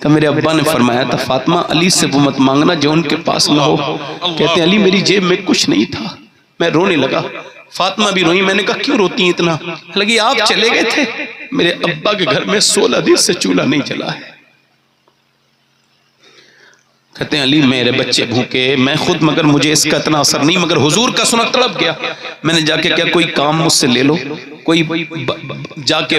कि मेरे अब्बा ने फरमाया था फातिमा अली से वो मत मांगना जो उनके पास न हो। कहते हैं अली मेरी जेब में कुछ नहीं था, मैं रोने लगा, फातिमा भी रोई। मैंने कहा क्यों रोती हैं इतना? लगी आप चले गए थे, मेरे अब्बा के घर में 16 दिन से चूल्हा नहीं जला है। कहते हैं अली मेरे बच्चे भूखे, मैं खुद, मगर मुझे इसका इतना असर नहीं, मगर हुजूर का सुना तड़प गया। मैंने जाके क्या कोई काम मुझसे ले लो, कोई जाके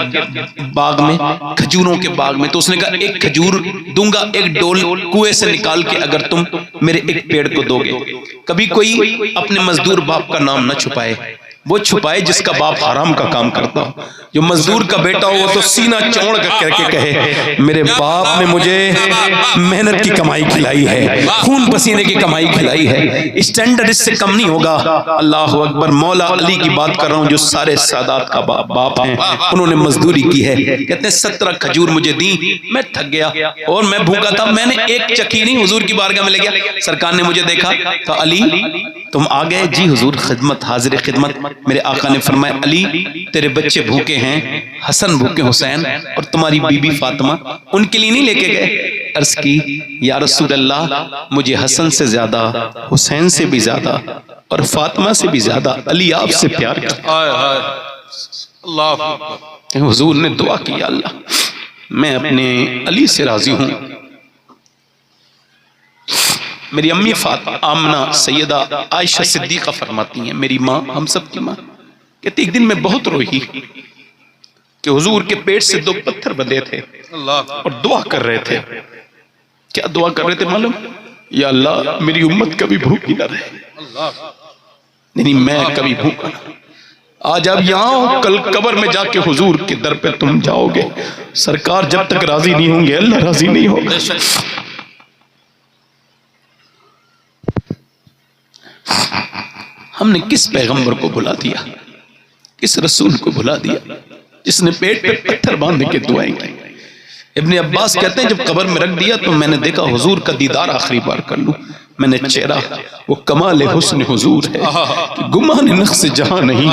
बाग में, खजूरों के बाग में। तो उसने कहा एक खजूर दूंगा, एक डोल कुएं से निकाल के अगर तुम मेरे एक पेड़ को दोगे। कभी कोई अपने मजदूर बाप का नाम न छुपाए, वो छुपाए जिसका बाप हराम का काम करता हो। जो मजदूर का बेटा हो वो तो सीना चौड़ करके कहे मेरे बाप ने मुझे मेहनत की कमाई खिलाई है, खून पसीने की कमाई खिलाई है, स्टैंडर्ड इससे कम नहीं होगा। अल्लाह अकबर। मौला अली की बात कर रहा हूँ जो सारे सादात का बाप हैं, उन्होंने मजदूरी की है। कहते हैं 17 खजूर मुझे दी, मैं थक गया और मैं भूखा था, मैंने एक चक्की नहीं हुजूर की बारगाह में ले गया। सरकार ने मुझे देखा, कहा अली तुम आ गए? जी हुजूर खिदमत, हाजिर खिदमत। मेरे आका ने फरमाया अली तेरे बच्चे भूखे हैं, हसन भूखे, हुसैन और तुम्हारी बीबी फातिमा, उनके लिए नहीं लेके गए? अर्ज की या रसूल अल्लाह मुझे हसन से ज्यादा, हुसैन से भी ज्यादा और फातिमा से भी ज्यादा अली आपसे प्यार करता। हाय हाय, अल्लाह अकबर। हुजूर ने दुआ की अल्लाह मैं अपने अली से राजी हूं। मेरी अम्मी फातिमा आमना सैयदा आयशा सिद्दीका फरमाती हैं, मेरी माँ, हम सब की माँ, कहती एक दिन मैं बहुत रोई कि हुजूर के पेट से 2 पत्थर बंधे थे और दुआ कर रहे थे। क्या दुआ कर रहे थे मालूम? या अल्लाह मेरी उम्मत कभी भूखी ना रहे, नहीं मैं कभी भूखा ना। आज आप यहाँ हो, कल कब्र में जाके हुजूर के दर पे तुम जाओगे, सरकार जब तक राजी नहीं होंगे अल्लाह राजी नहीं होगा। हमने किस पैगंबर को भुला दिया, किस रसूल को भुला दिया जिसने पेट पे पत्थर बांध के दुआएं की। इब्ने अब्बास कहते हैं जब कब्र में रख दिया तो मैंने देखा हुजूर का दीदार आखिरी बार कर लूं। मैंने चेहरा, वो कमाल हुस्न हुजूर है कि गुमान नक्श जहां नहीं,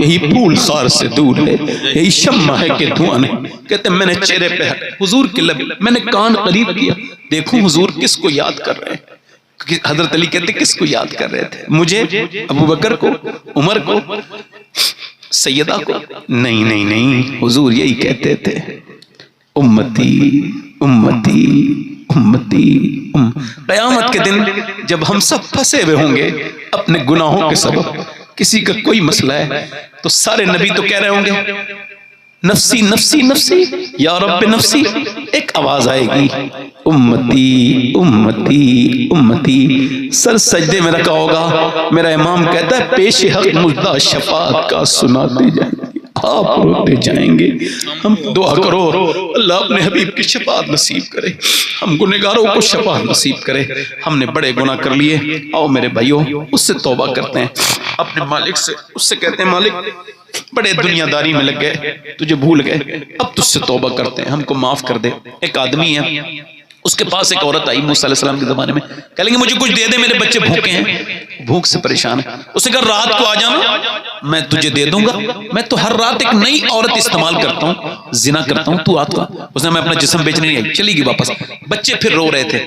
यही फूल खार से दूर है, यही शम्मा है कि धुआं नहीं। कहते मैंने चेहरे पे हुजूर के लब, मैंने कान करीब किया, देखूं हुजूर किसको याद कर रहे हैं। हजरत अली कहते किसको याद कर रहे थे? मुझे, अबू बकर को, उमर को, सैयदा को? नहीं नहीं नहीं, हुजूर यही कहते थे उम्मती उम्मती उम्मती। क़यामत के दिन जब हम सब फंसे हुए होंगे अपने गुनाहों के सबब, किसी का कोई मसला है तो सारे नबी तो कह रहे होंगे नफसी नफसी नफसी या रब्ब नफसी। एक आवाज आएगी उम्मती उम्मती उम्मती। सर सजदे में रखा होगा, मेरा इमाम कहता है पेश हक मुद्दा शफाअत का सुनाते जाएंगे, आप रोते जाएंगे। हम दुआ करो अल्लाह अपने हबीब की शफाअत नसीब करे, हम गुनहगारों को शफाअत नसीब करे। हमने बड़े गुनाह कर लिए, आओ मेरे भाइयों उससे तौबा करते हैं, अपने मालिक से, उससे कहते हैं मालिक बड़े दुनियादारी में लग गए, तुझे भूल गए, अब तुझसे तौबा करते हैं, हमको माफ कर दे। एक आदमी है उसके पास एक औरत आई मूसा अलैहिस्सलाम के ज़माने में, कह लेंगे मुझे कुछ दे दे, मेरे बच्चे भूखे हैं, भूख से परेशान है। उसने कहा रात को आ जाना, मैं तुझे दे दूंगा, मैं तो हर रात एक नई औरत इस्तेमाल करता हूँ, जिना करता हूँ, तू रात को। उसने मैं अपना जिस्म बेचने नहीं आई, चली गई वापस। बच्चे फिर रो रहे थे,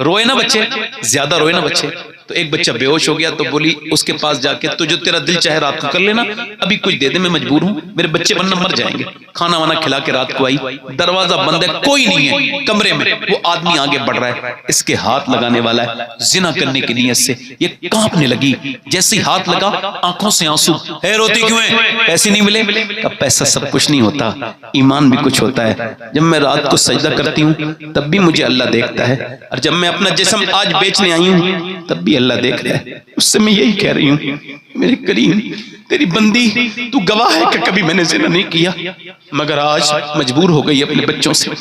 रोए ना बच्चे, ज्यादा रोए ना बच्चे, तो एक बच्चा बेहोश हो गया, तो बोली उसके पास जाके तो जो तेरा दिल चाहे रात को कर लेना, अभी कुछ दे दे, मैं मजबूर हूँ, मेरे बच्चे वरना मर जाएंगे। खाना वाना खिला के रात को आई, दरवाजा बंद है, कोई नहीं है कमरे में, वो आदमी आगे बढ़ रहा है, इसके हाथ लगाने वाला है जिना करने की नीयत से। ये कांपने लगी, जैसे ही हाथ लगा आंखों से आंसू, है रोती क्यों है, पैसे नहीं मिले? अब पैसा सब कुछ नहीं होता, ईमान भी कुछ होता है। जब मैं रात को सजदा करती हूँ तब भी मुझे अल्लाह देखता है, और जब मैं अपना जिस्म आज बेचने आई हूँ तब भी अल्लाह देख रहा है। उससे मैं यही कह रही हूँ, मेरे करीम तेरी बंदी, तू गवाह है कि कभी मैंने ज़िना नहीं किया, मगर आज मजबूर हो गई अपने बच्चों से।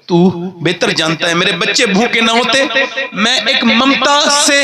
तू बेहतर जानता है, मेरे बच्चे भूखे ना होते, मैं एक ममता से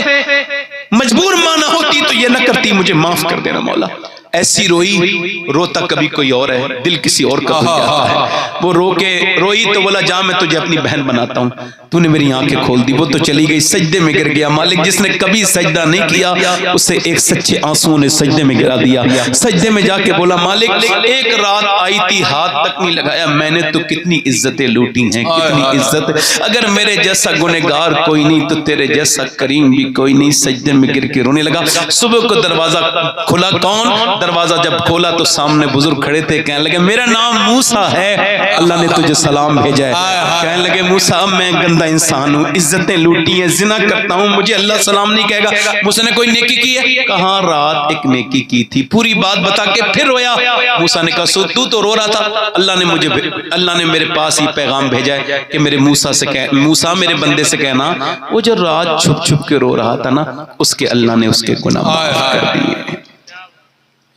मजबूर मां ना होती तो ये न करती, मुझे माफ कर देना मौला। ऐसी रोई, रोता कभी कोई और है, दिल किसी और का हो जाता है। वो रो के रोई तो बोला जा मैं तुझे अपनी बहन बनाता हूँ, तूने मेरी आंखें खोल दी। वो तो चली गई, सजदे में गिर गया। मालिक जिसने कभी सजदा नहीं किया उसे एक सच्चे आंसुओं ने सजदे में गिरा दिया। सजदे में जाके बोला मालिक एक रात आई थी, हाथ तक नहीं लगाया, मैंने तो कितनी इज्जतें लूटी हैं, कितनी इज्जत। अगर मेरे जैसा गुनहगार कोई नहीं तो तेरे जैसा करीम भी कोई नहीं। सजदे में गिर के रोने लगा। सुबह को दरवाजा खुला, कौन? दरवाजा जब खोला तो सामने बुजुर्ग खड़े थे, कहने लगे मेरा नाम मूसा है, अल्लाह ने तुझे सलाम भेजा है। कहने लगे मूसा मैं गंदा इंसान हूँ, इज्जतें लूटी हैं, जिना करता हूँ, मुझे अल्लाह सलाम नहीं कहेगा। मूसा ने कोई नेकी की है? कहा रात एक नेकी की थी। पूरी बात बता के फिर रोया। मूसा ने कहा तू तो रो रहा था, अल्लाह ने मेरे पास ही पैगाम भेजा है कि मेरे मूसा से कह, मूसा मेरे बंदे से कहना वो जो रात छुप छुप के रो रहा था ना, उसके अल्लाह ने उसके गुनाह माफ कर दिए।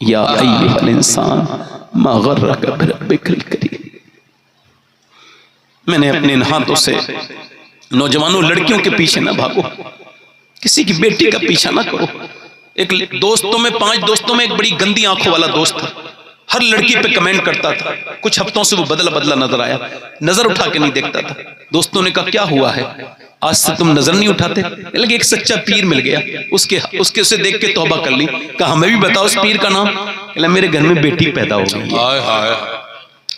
या अय्युहल इंसान मा गर्रक बिरब्बिकल करीम। मैंने अपने इन हाथों से नौजवानों लड़कियों के पीछे ना भागो, किसी की बेटी का पीछा ना करो। एक दोस्तों में 5 दोस्तों में एक बड़ी गंदी आंखों वाला दोस्त था, हर लड़की पे कमेंट करता था। कुछ हफ्तों से वो बदला बदला नजर आया, नजर उठा के नहीं देखता था। दोस्तों ने कहा क्या हुआ है, आज से तुम नजर नहीं उठाते? लगे एक सच्चा पीर मिल गया, उसके उसे देख के तौबा कर ली। कहा हमें भी बताओ उस पीर का नाम। मेरे घर में बेटी पैदा हो गई है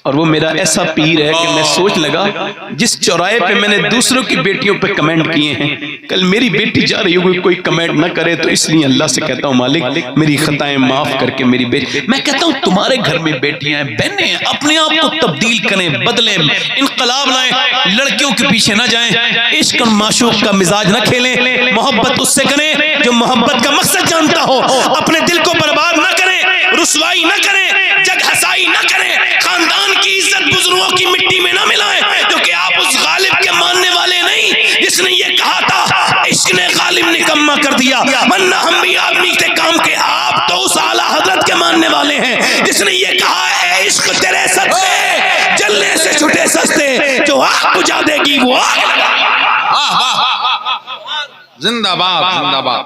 और वो मेरा ऐसा पीर है कि मैं सोच लगा जिस चौराहे पे मैंने दूसरों की बेटियों पे कमेंट किए हैं, कल मेरी बेटी जा रही होगी कोई कमेंट ना करे, तो इसलिए अल्लाह से कहता हूँ मालिक मेरी खताएं माफ करके मेरी बेटी। मैं कहता हूँ तुम्हारे घर में बेटियां हैं, बहनें हैं, अपने आप को तब्दील करें, बदलें, इनकलाब लाएं, लड़कियों के पीछे ना जाएं, इश्क और माशूक का मिजाज ना खेलें, मोहब्बत उससे करें जो मोहब्बत का मकसद जानता हो। अपने दिल को बर्बाद ना करें, रुसवाई ना करें, जग हसाई ना करें, खानदान की इज्जत बुजुर्गों की मिट्टी में ना मिलाएं, क्योंकि आप उस गालिब के मानने वाले नहीं जिसने ये कहा था इश्क ने गालिब निकम्मा कर दिया, वरना हम भी आदमी के काम के। आप तो उस आला हजरत के मानने वाले हैं जिसने ये कहा है इश्क तेरे सस्ते जलने से छुटे सस्ते, जो आग बुझा देगी वो आग लगा। जिंदाबाद जिंदाबाद।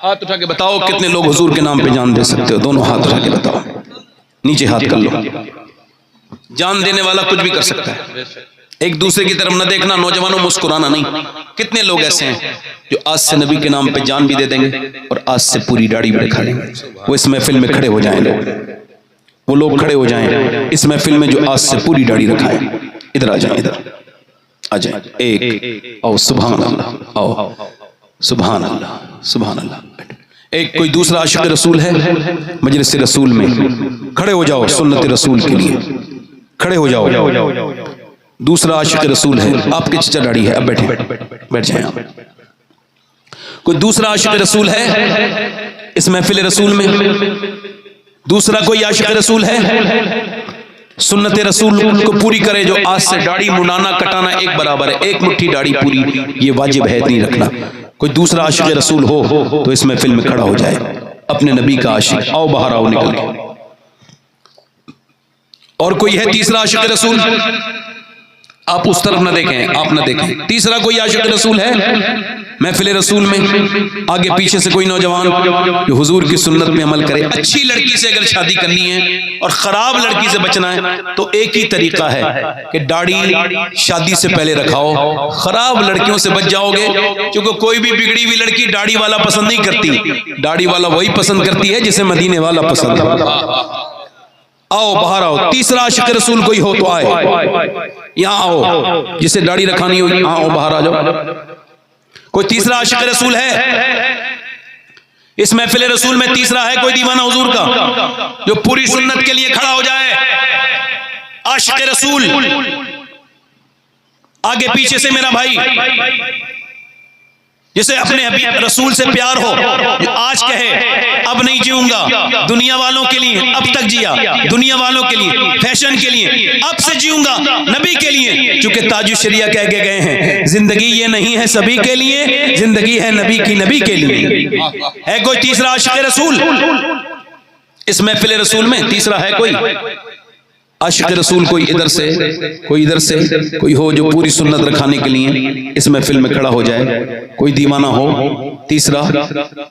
हाथ उठा के बताओ कितने लोग हुजूर के नाम पे जान दे सकते हो? दोनों हाथ उठा के बताओ, नीचे हाथ कर लो। जान देने वाला कुछ भी कर सकता है। एक दूसरे की तरफ न देखना, नौजवानों मुस्कुराना नहीं। कितने लोग ऐसे हैं जो आज से नबी के नाम पे जान भी दे देंगे और आज से पूरी दाढ़ी भी दिखा देंगे। वो इस महफिल में खड़े हो जाएं, वो लोग खड़े हो जाएं इस महफिल में जो आज से पूरी दाढ़ी रखाएं। इधर आ जाएं, इधर आ जाएं। एक आओ, सुभान अल्लाह, आओ सुभान अल्लाह, सुभान अल्लाह। एक कोई दूसरा आशिक रसूल है मजलिस रसूल में, खड़े हो जाओ सुन्नत रसूल के लिए, खड़े हो जाओ। दूसरा आशिक रसूल है, आपके चचा दाढ़ी है, अब बैठे, बैठ जाएं आप। कोई दूसरा आशिक रसूल है इस महफिल रसूल में? दूसरा कोई आशिक रसूल है? सुन्नत रसूल को पूरी करे, जो आज से दाढ़ी मुंडाना कटाना एक बराबर है, एक मुट्ठी दाढ़ी पूरी ये वाजिब है नहीं रखना। कोई दूसरा आशिक रसूल हो तो इस महफिल में खड़ा हो जाए, अपने नबी का आशिक। आओ बाहर आओ निकल के। और कोई है तीसरा आशिक रसूल? आप उस तरफ ना देखें, आप ना देखें। तीसरा कोई आशिक रसूल है महफिल रसूल में, आगे पीछे से कोई नौजवान जो हुजूर की सुन्नत में अमल करे। अच्छी लड़की से अगर शादी करनी है और खराब लड़की से बचना है तो एक ही तरीका है कि दाढ़ी शादी से पहले रखाओ, खराब लड़कियों से बच जाओगे। क्योंकि कोई भी बिगड़ी हुई लड़की दाढ़ी वाला पसंद नहीं करती, दाढ़ी वाला वही पसंद करती है जिसे मदीने वाला पसंद है। आओ बाहर आओ, तीसरा आशिक रसूल कोई हो तो आए, यहाँ आओ, जिसे दाढ़ी रखानी हो यहाँ आओ, बाहर आ जाओ। कोई तीसरा आशिक रसूल है इस महफिल रसूल में? तीसरा है कोई दीवाना हुजूर का जो पूरी सुन्नत के लिए खड़ा हो जाए? आशिक रसूल, आगे पीछे से मेरा भाई, जिसे अपने हबीब रसूल से प्यार हो, जो आज कहे अब नहीं जीऊंगा दुनिया वालों के लिए, अब तक जिया दुनिया वालों के लिए, फैशन के लिए, अब से जीऊंगा नबी के लिए। चूंकि ताजु शरिया कह के गए हैं जिंदगी ये नहीं है सभी के लिए, जिंदगी है नबी की नबी के लिए। है कोई तीसरा आशिक रसूल इस महफिल रसूल में? तीसरा है कोई आशिक रसूल? कोई इधर से कोई इधर से कोई हो जो पूरी सुन्नत रखाने के लिए इस महफिल में खड़ा हो जाए, कोई दीवाना हो। तीसरा,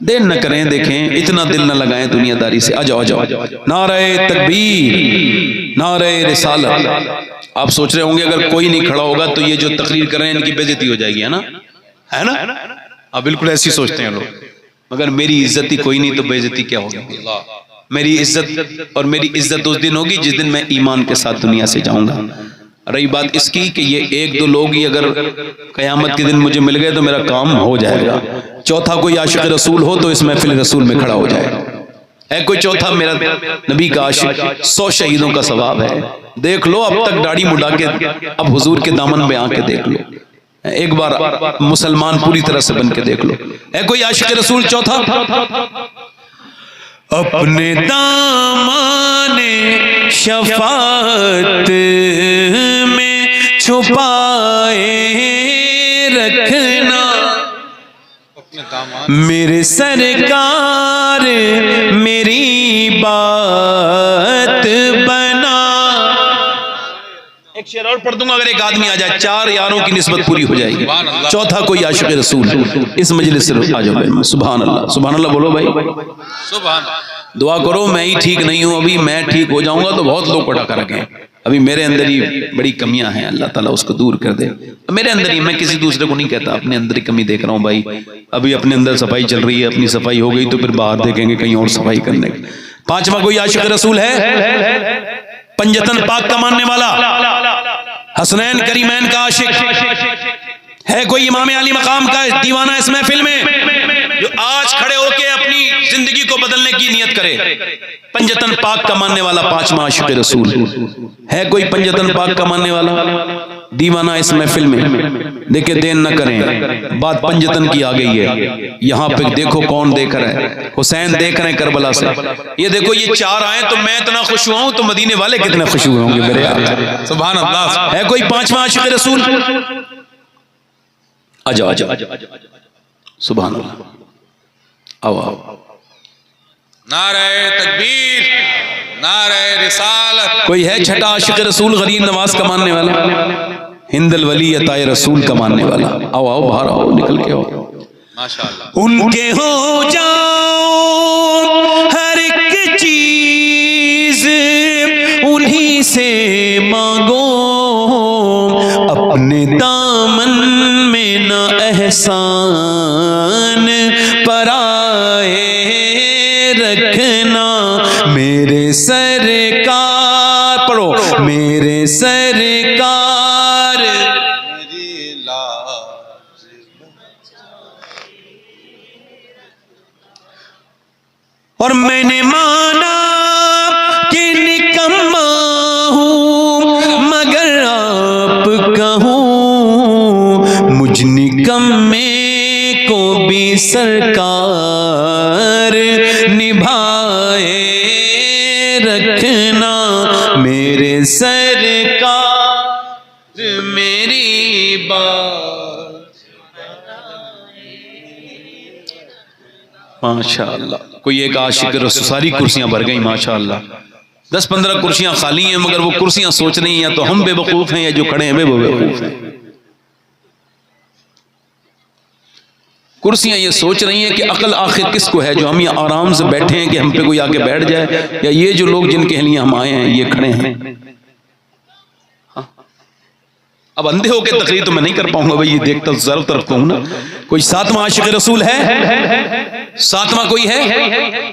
देर न करें, देखें, इतना दिल न लगाएं दुनियादारी से। आ जाओ आ जाओ, नारे तकबीर, नारे रिसालत। आप सोच रहे होंगे अगर कोई नहीं खड़ा होगा तो ये जो तकरीर कर रहे हैं इनकी बेइज्जती हो जाएगी, है ना? है ना? आप बिल्कुल ऐसी सोचते हैं लोग। मगर मेरी इज्जत ही कोई नहीं तो बेइज्जती क्या होगी? मेरी इज्जत और मेरी इज्जत उस दिन होगी जिस दिन मैं ईमान के साथ दुनिया से जाऊंगा। रही बात इसकी कि ये एक दो लोग ही अगर कयामत के दिन मुझे मिल गए तो मेरा काम हो जाएगा। चौथा कोई आशिक रसूल हो तो इस महफिल रसूल में खड़ा हो जाएगा। है कोई चौथा मेरा नबी का आशिक? 100 शहीदों का सवाब है। देख लो, अब तक दाढ़ी मुड़ा के अब हुजूर के दामन में आके देख लो, एक बार मुसलमान पूरी तरह से बन के देख लो। है कोई आशिक रसूल चौथा? अपने दामाने शफात में छुपाए रखना, मेरे सरकार मेरी बात बना। एक शेर और पढ़ दूंगा, अगर एक आदमी आ जाए 4 यारों की निस्बत पूरी हो जाएगी। चौथा कोई आशिक रसूल इस मजलिस से आ जाओ। सुभान अल्लाह, सुभान अल्लाह बोलो भाई, सुभान। दुआ करो मैं ही ठीक नहीं हूं, अभी मैं ठीक हो जाऊंगा तो बहुत लोग पटा कर रखे हैं। अभी मेरे अंदर ही बड़ी कमियां हैं, अल्लाह ताला उसको दूर कर दे। मेरे अंदर ही, मैं किसी दूसरे को नहीं कहता, अपने अंदर ही कमी देख रहा हूं भाई। अभी अपने अंदर सफाई चल रही है, अपनी सफाई हो गई तो फिर बाहर देखेंगे कहीं और सफाई करने की। पांचवा कोई आशिक रसूल है? पंजतन पाक का मानने वाला, हसनैन करीमैन का आशिक। है कोई इमाम अली मकाम का दीवाना इस महफिल में जो आज खड़े होके अपनी जिंदगी को बदलने की नियत करे? पंजतन पाक का मानने वाला पांचवा आशिक रसूल। है कोई पंजतन पाक का मानने वाला दीवाना इस महफिल में? देखिए, देर न करें, बात पंजतन की आ गई है। यहाँ पे देखो कौन देख रहा है, हुसैन देख रहे हैं करबला से। ये देखो, ये 4 आए तो मैं इतना खुश हुआ हूं तो मदीने वाले कितने खुश हुए होंगे मेरे यार। सुभान अल्लाह। है कोई पांचवा आशिक रसूल? आ जाओ आ जाओ, सुभान अल्लाह। आओ आओ, नारे तकबीर, नारे रिसालत। कोई है छठा आशिक रसूल? गरीब नवाज का मानने वाला, हिंदल वली अताए रसूल का मानने वाला। आओ आओ, बाहर आओ, निकल के आओ। माशाअल्लाह। उनके हो जाओ हर एक चीज उन्हीं से मांगो, अपने दामन में न एहसान पराए रखना, मेरे सरकार। पढ़ो, मेरे सरकार मेरी लाज। और मैंने माना कि निकम्मा हूं मगर आप कहूं, मुझ निकम्मे को भी सरकार निभाए रखना, मेरे सरकार मेरी बात। माशाअल्लाह। कोई एक आशिक रसूल, सारी कुर्सियां भर गई माशाअल्लाह। 10-15 कुर्सियां खाली हैं, मगर वो कुर्सियां सोच रही हैं तो हम बेवकूफ हैं या जो खड़े हैं वे बेवकूफ हैं। कुर्सियां ये सोच रही हैं कि अकल आखिर किसको है, जो हम ये आराम से बैठे हैं कि हम पे कोई आके बैठ जाए, या ये जो लोग जिनके लिए हम आए हैं ये खड़े हैं। हाँ। अब अंधे होकर तकरीर तो मैं नहीं कर पाऊंगा भाई, ये देखता जरूर तरफ को हूं ना। कोई सातवां आशिक रसूल है? सातवां कोई है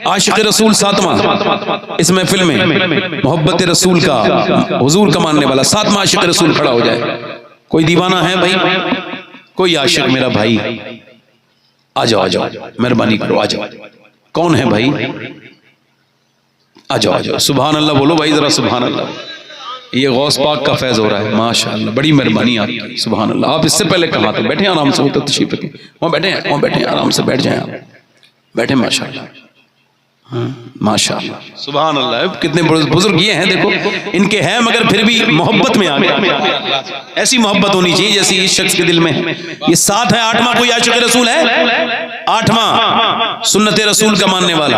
आशिक रसूल? सातवां इस महफिल में मोहब्बत रसूल का, हुजूर का मानने वाला सातवां आशिक रसूल खड़ा हो जाए। कोई दीवाना है भाई? कोई आशिक मेरा भाई? आ जाओ, आ जाओ, मेहरबानी करो, आ जाओ। कौन है भाई? आ जाओ, आ जाओ। सुभान अल्लाह बोलो भाई जरा, सुभान अल्लाह। ये गौस पाक का फैज हो रहा है, माशाअल्लाह, बड़ी मेहरबानी आपकी, सुभान अल्लाह। आप इससे पहले कहा था बैठे आराम से, होता तशरीफ रखें, वहाँ बैठे हैं, वहाँ बैठे हैं, आराम से बैठ जाएं आप, बैठे माशाअल्लाह, माशाअल्लाह, सुभान अल्लाह। कितने बुजुर्ग ये हैं, देखो इनके हैं मगर फिर भी मोहब्बत में आ गए। ऐसी मोहब्बत होनी चाहिए जैसी इस शख्स के दिल में है। ये 7 है। 8वां कोई आशिक रसूल है? 8वां सुन्नत रसूल का मानने वाला,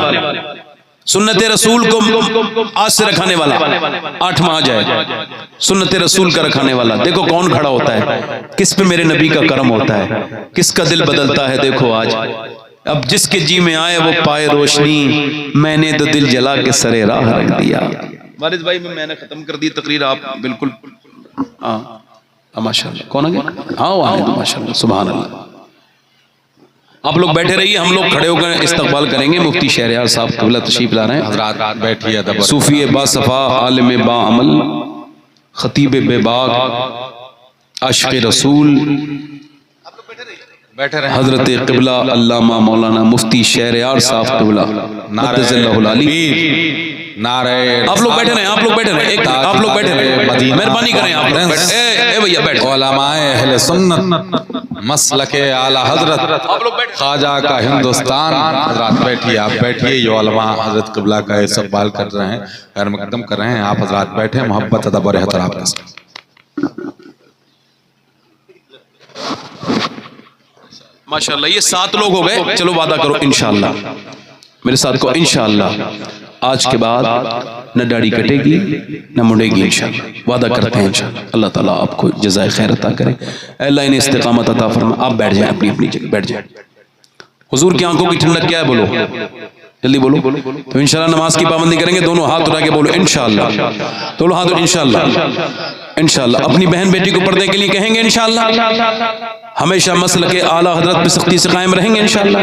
सुन्नत रसूल को आज से रखाने वाला। 8वां आ जाए, सुन्नत रसूल का रखाने वाला। देखो कौन खड़ा होता है, किस पे मेरे नबी का करम होता है, किसका दिल बदलता है। देखो आज अब जिसके जी में आए वो पाए रोशनी, मैंने तो दिल जला के सरे राह रख दिया। वारिस भाई मैंने खत्म कर दी तकरीर, आप बिल्कुल माशाअल्लाह। कौन आ गया? हाँ माशाअल्लाह, सुभान अल्लाह। आप लोग बैठे रहिए, हम लोग खड़े होकर इस्तकबाल करेंगे। मुफ्ती शहरयार साहब क़िबला तशरीफ ला रहे हैं। हज़रात बैठिए। सूफी बासफ़ा, आलिम बाअमल, खतीब बेबाक, आशिक़ रसूल, बैठे रहे हजरत क़िबला अल्लामा मौलाना मुफ्ती शहरयार साहब क़िबला मद्दज़ल्लहुल अली। नारे आप लोग बैठे रहे, आप लोग बैठे रहे, एक आप लोग बैठे रहे, मेहरबानी करें आप लोग। ए भैया बैठ। उलमाए अहले सुन्नत मसलके आला हजरत ख्वाजा का हिंदुस्तान। हजरात बैठिए, आप बैठिए। ये उलमा हजरत क़िबला का इस्तकबाल कर रहे हैं, खैर मकदम कर रहे हैं। आप हजरात बैठे, मोहब्बत अदब और एहतराम के साथ। माशाअल्लाह, ये 7 लोग हो गए। चलो वादा करो इंशाअल्लाह, मेरे साथ को इंशाअल्लाह आज के बाद न दाढ़ी कटेगी न मुड़ेगी इंशाअल्लाह। वादा करते हैं इंशाअल्लाह। अल्लाह ताला आपको जज़ाए खैर अता करे, अल्लाह इन्हें इस्तिकामत अता फरमा। आप बैठ जाएं अपनी अपनी जगह, बैठ जाएं। हुजूर की आंखों की ठंडक क्या है? बोलो जल्दी बोलो। तो इंशाअल्लाह नमाज की पाबंदी करेंगे। दोनों हाथ उठा के बोलो इंशाअल्लाह, दोनों हाथ इंशाअल्लाह, इंशाअल्लाह। अपनी बहन बेटी को पर्दे के लिए कहेंगे इंशाअल्लाह। हमेशा मसल के आला हजरत पे सख्ती से कायम रहेंगे इंशाअल्लाह।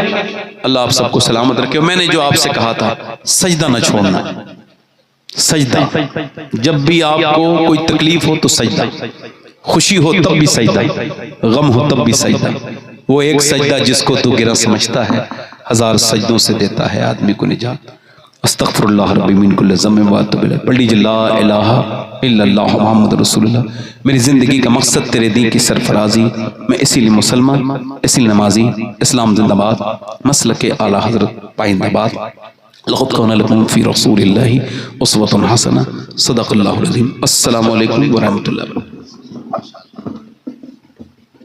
अल्लाह आप सबको सलामत रखे। मैंने जो आपसे कहा था, सजदा न छोड़ना। सजदा, जब भी आपको कोई तकलीफ हो तो सजदा, खुशी हो तब भी सजदा, गम हो तब भी सजदा। वो एक सजदा जिसको तू गिरा समझता है, 1000 सजदों से देता है आदमी को निजात। अस्तगफिरुल्लाह रब्बी मिन कुल्लि ज़म्बिन व अतूबु इलैह। पढ़ लीजिए ला इलाहा इल्लल्लाह मुहम्मद रसूलुल्लाह। मेरी ज़िंदगी का मकसद तेरे दीन की सरफराजी, मैं इसीलिए मुसलमान, इसीलिए नमाजी। इस्लाम जिंदाबाद, मसलके आला हजरत पाइंदाबाद। लक़द काना लकुम फ़ी रसूलिल्लाहि उस्वतुन हसना। सदक़ल्लाहुल अज़ीम। अस्सलामु अलैकुम व रहमतुल्लाहि व बरकातुहू।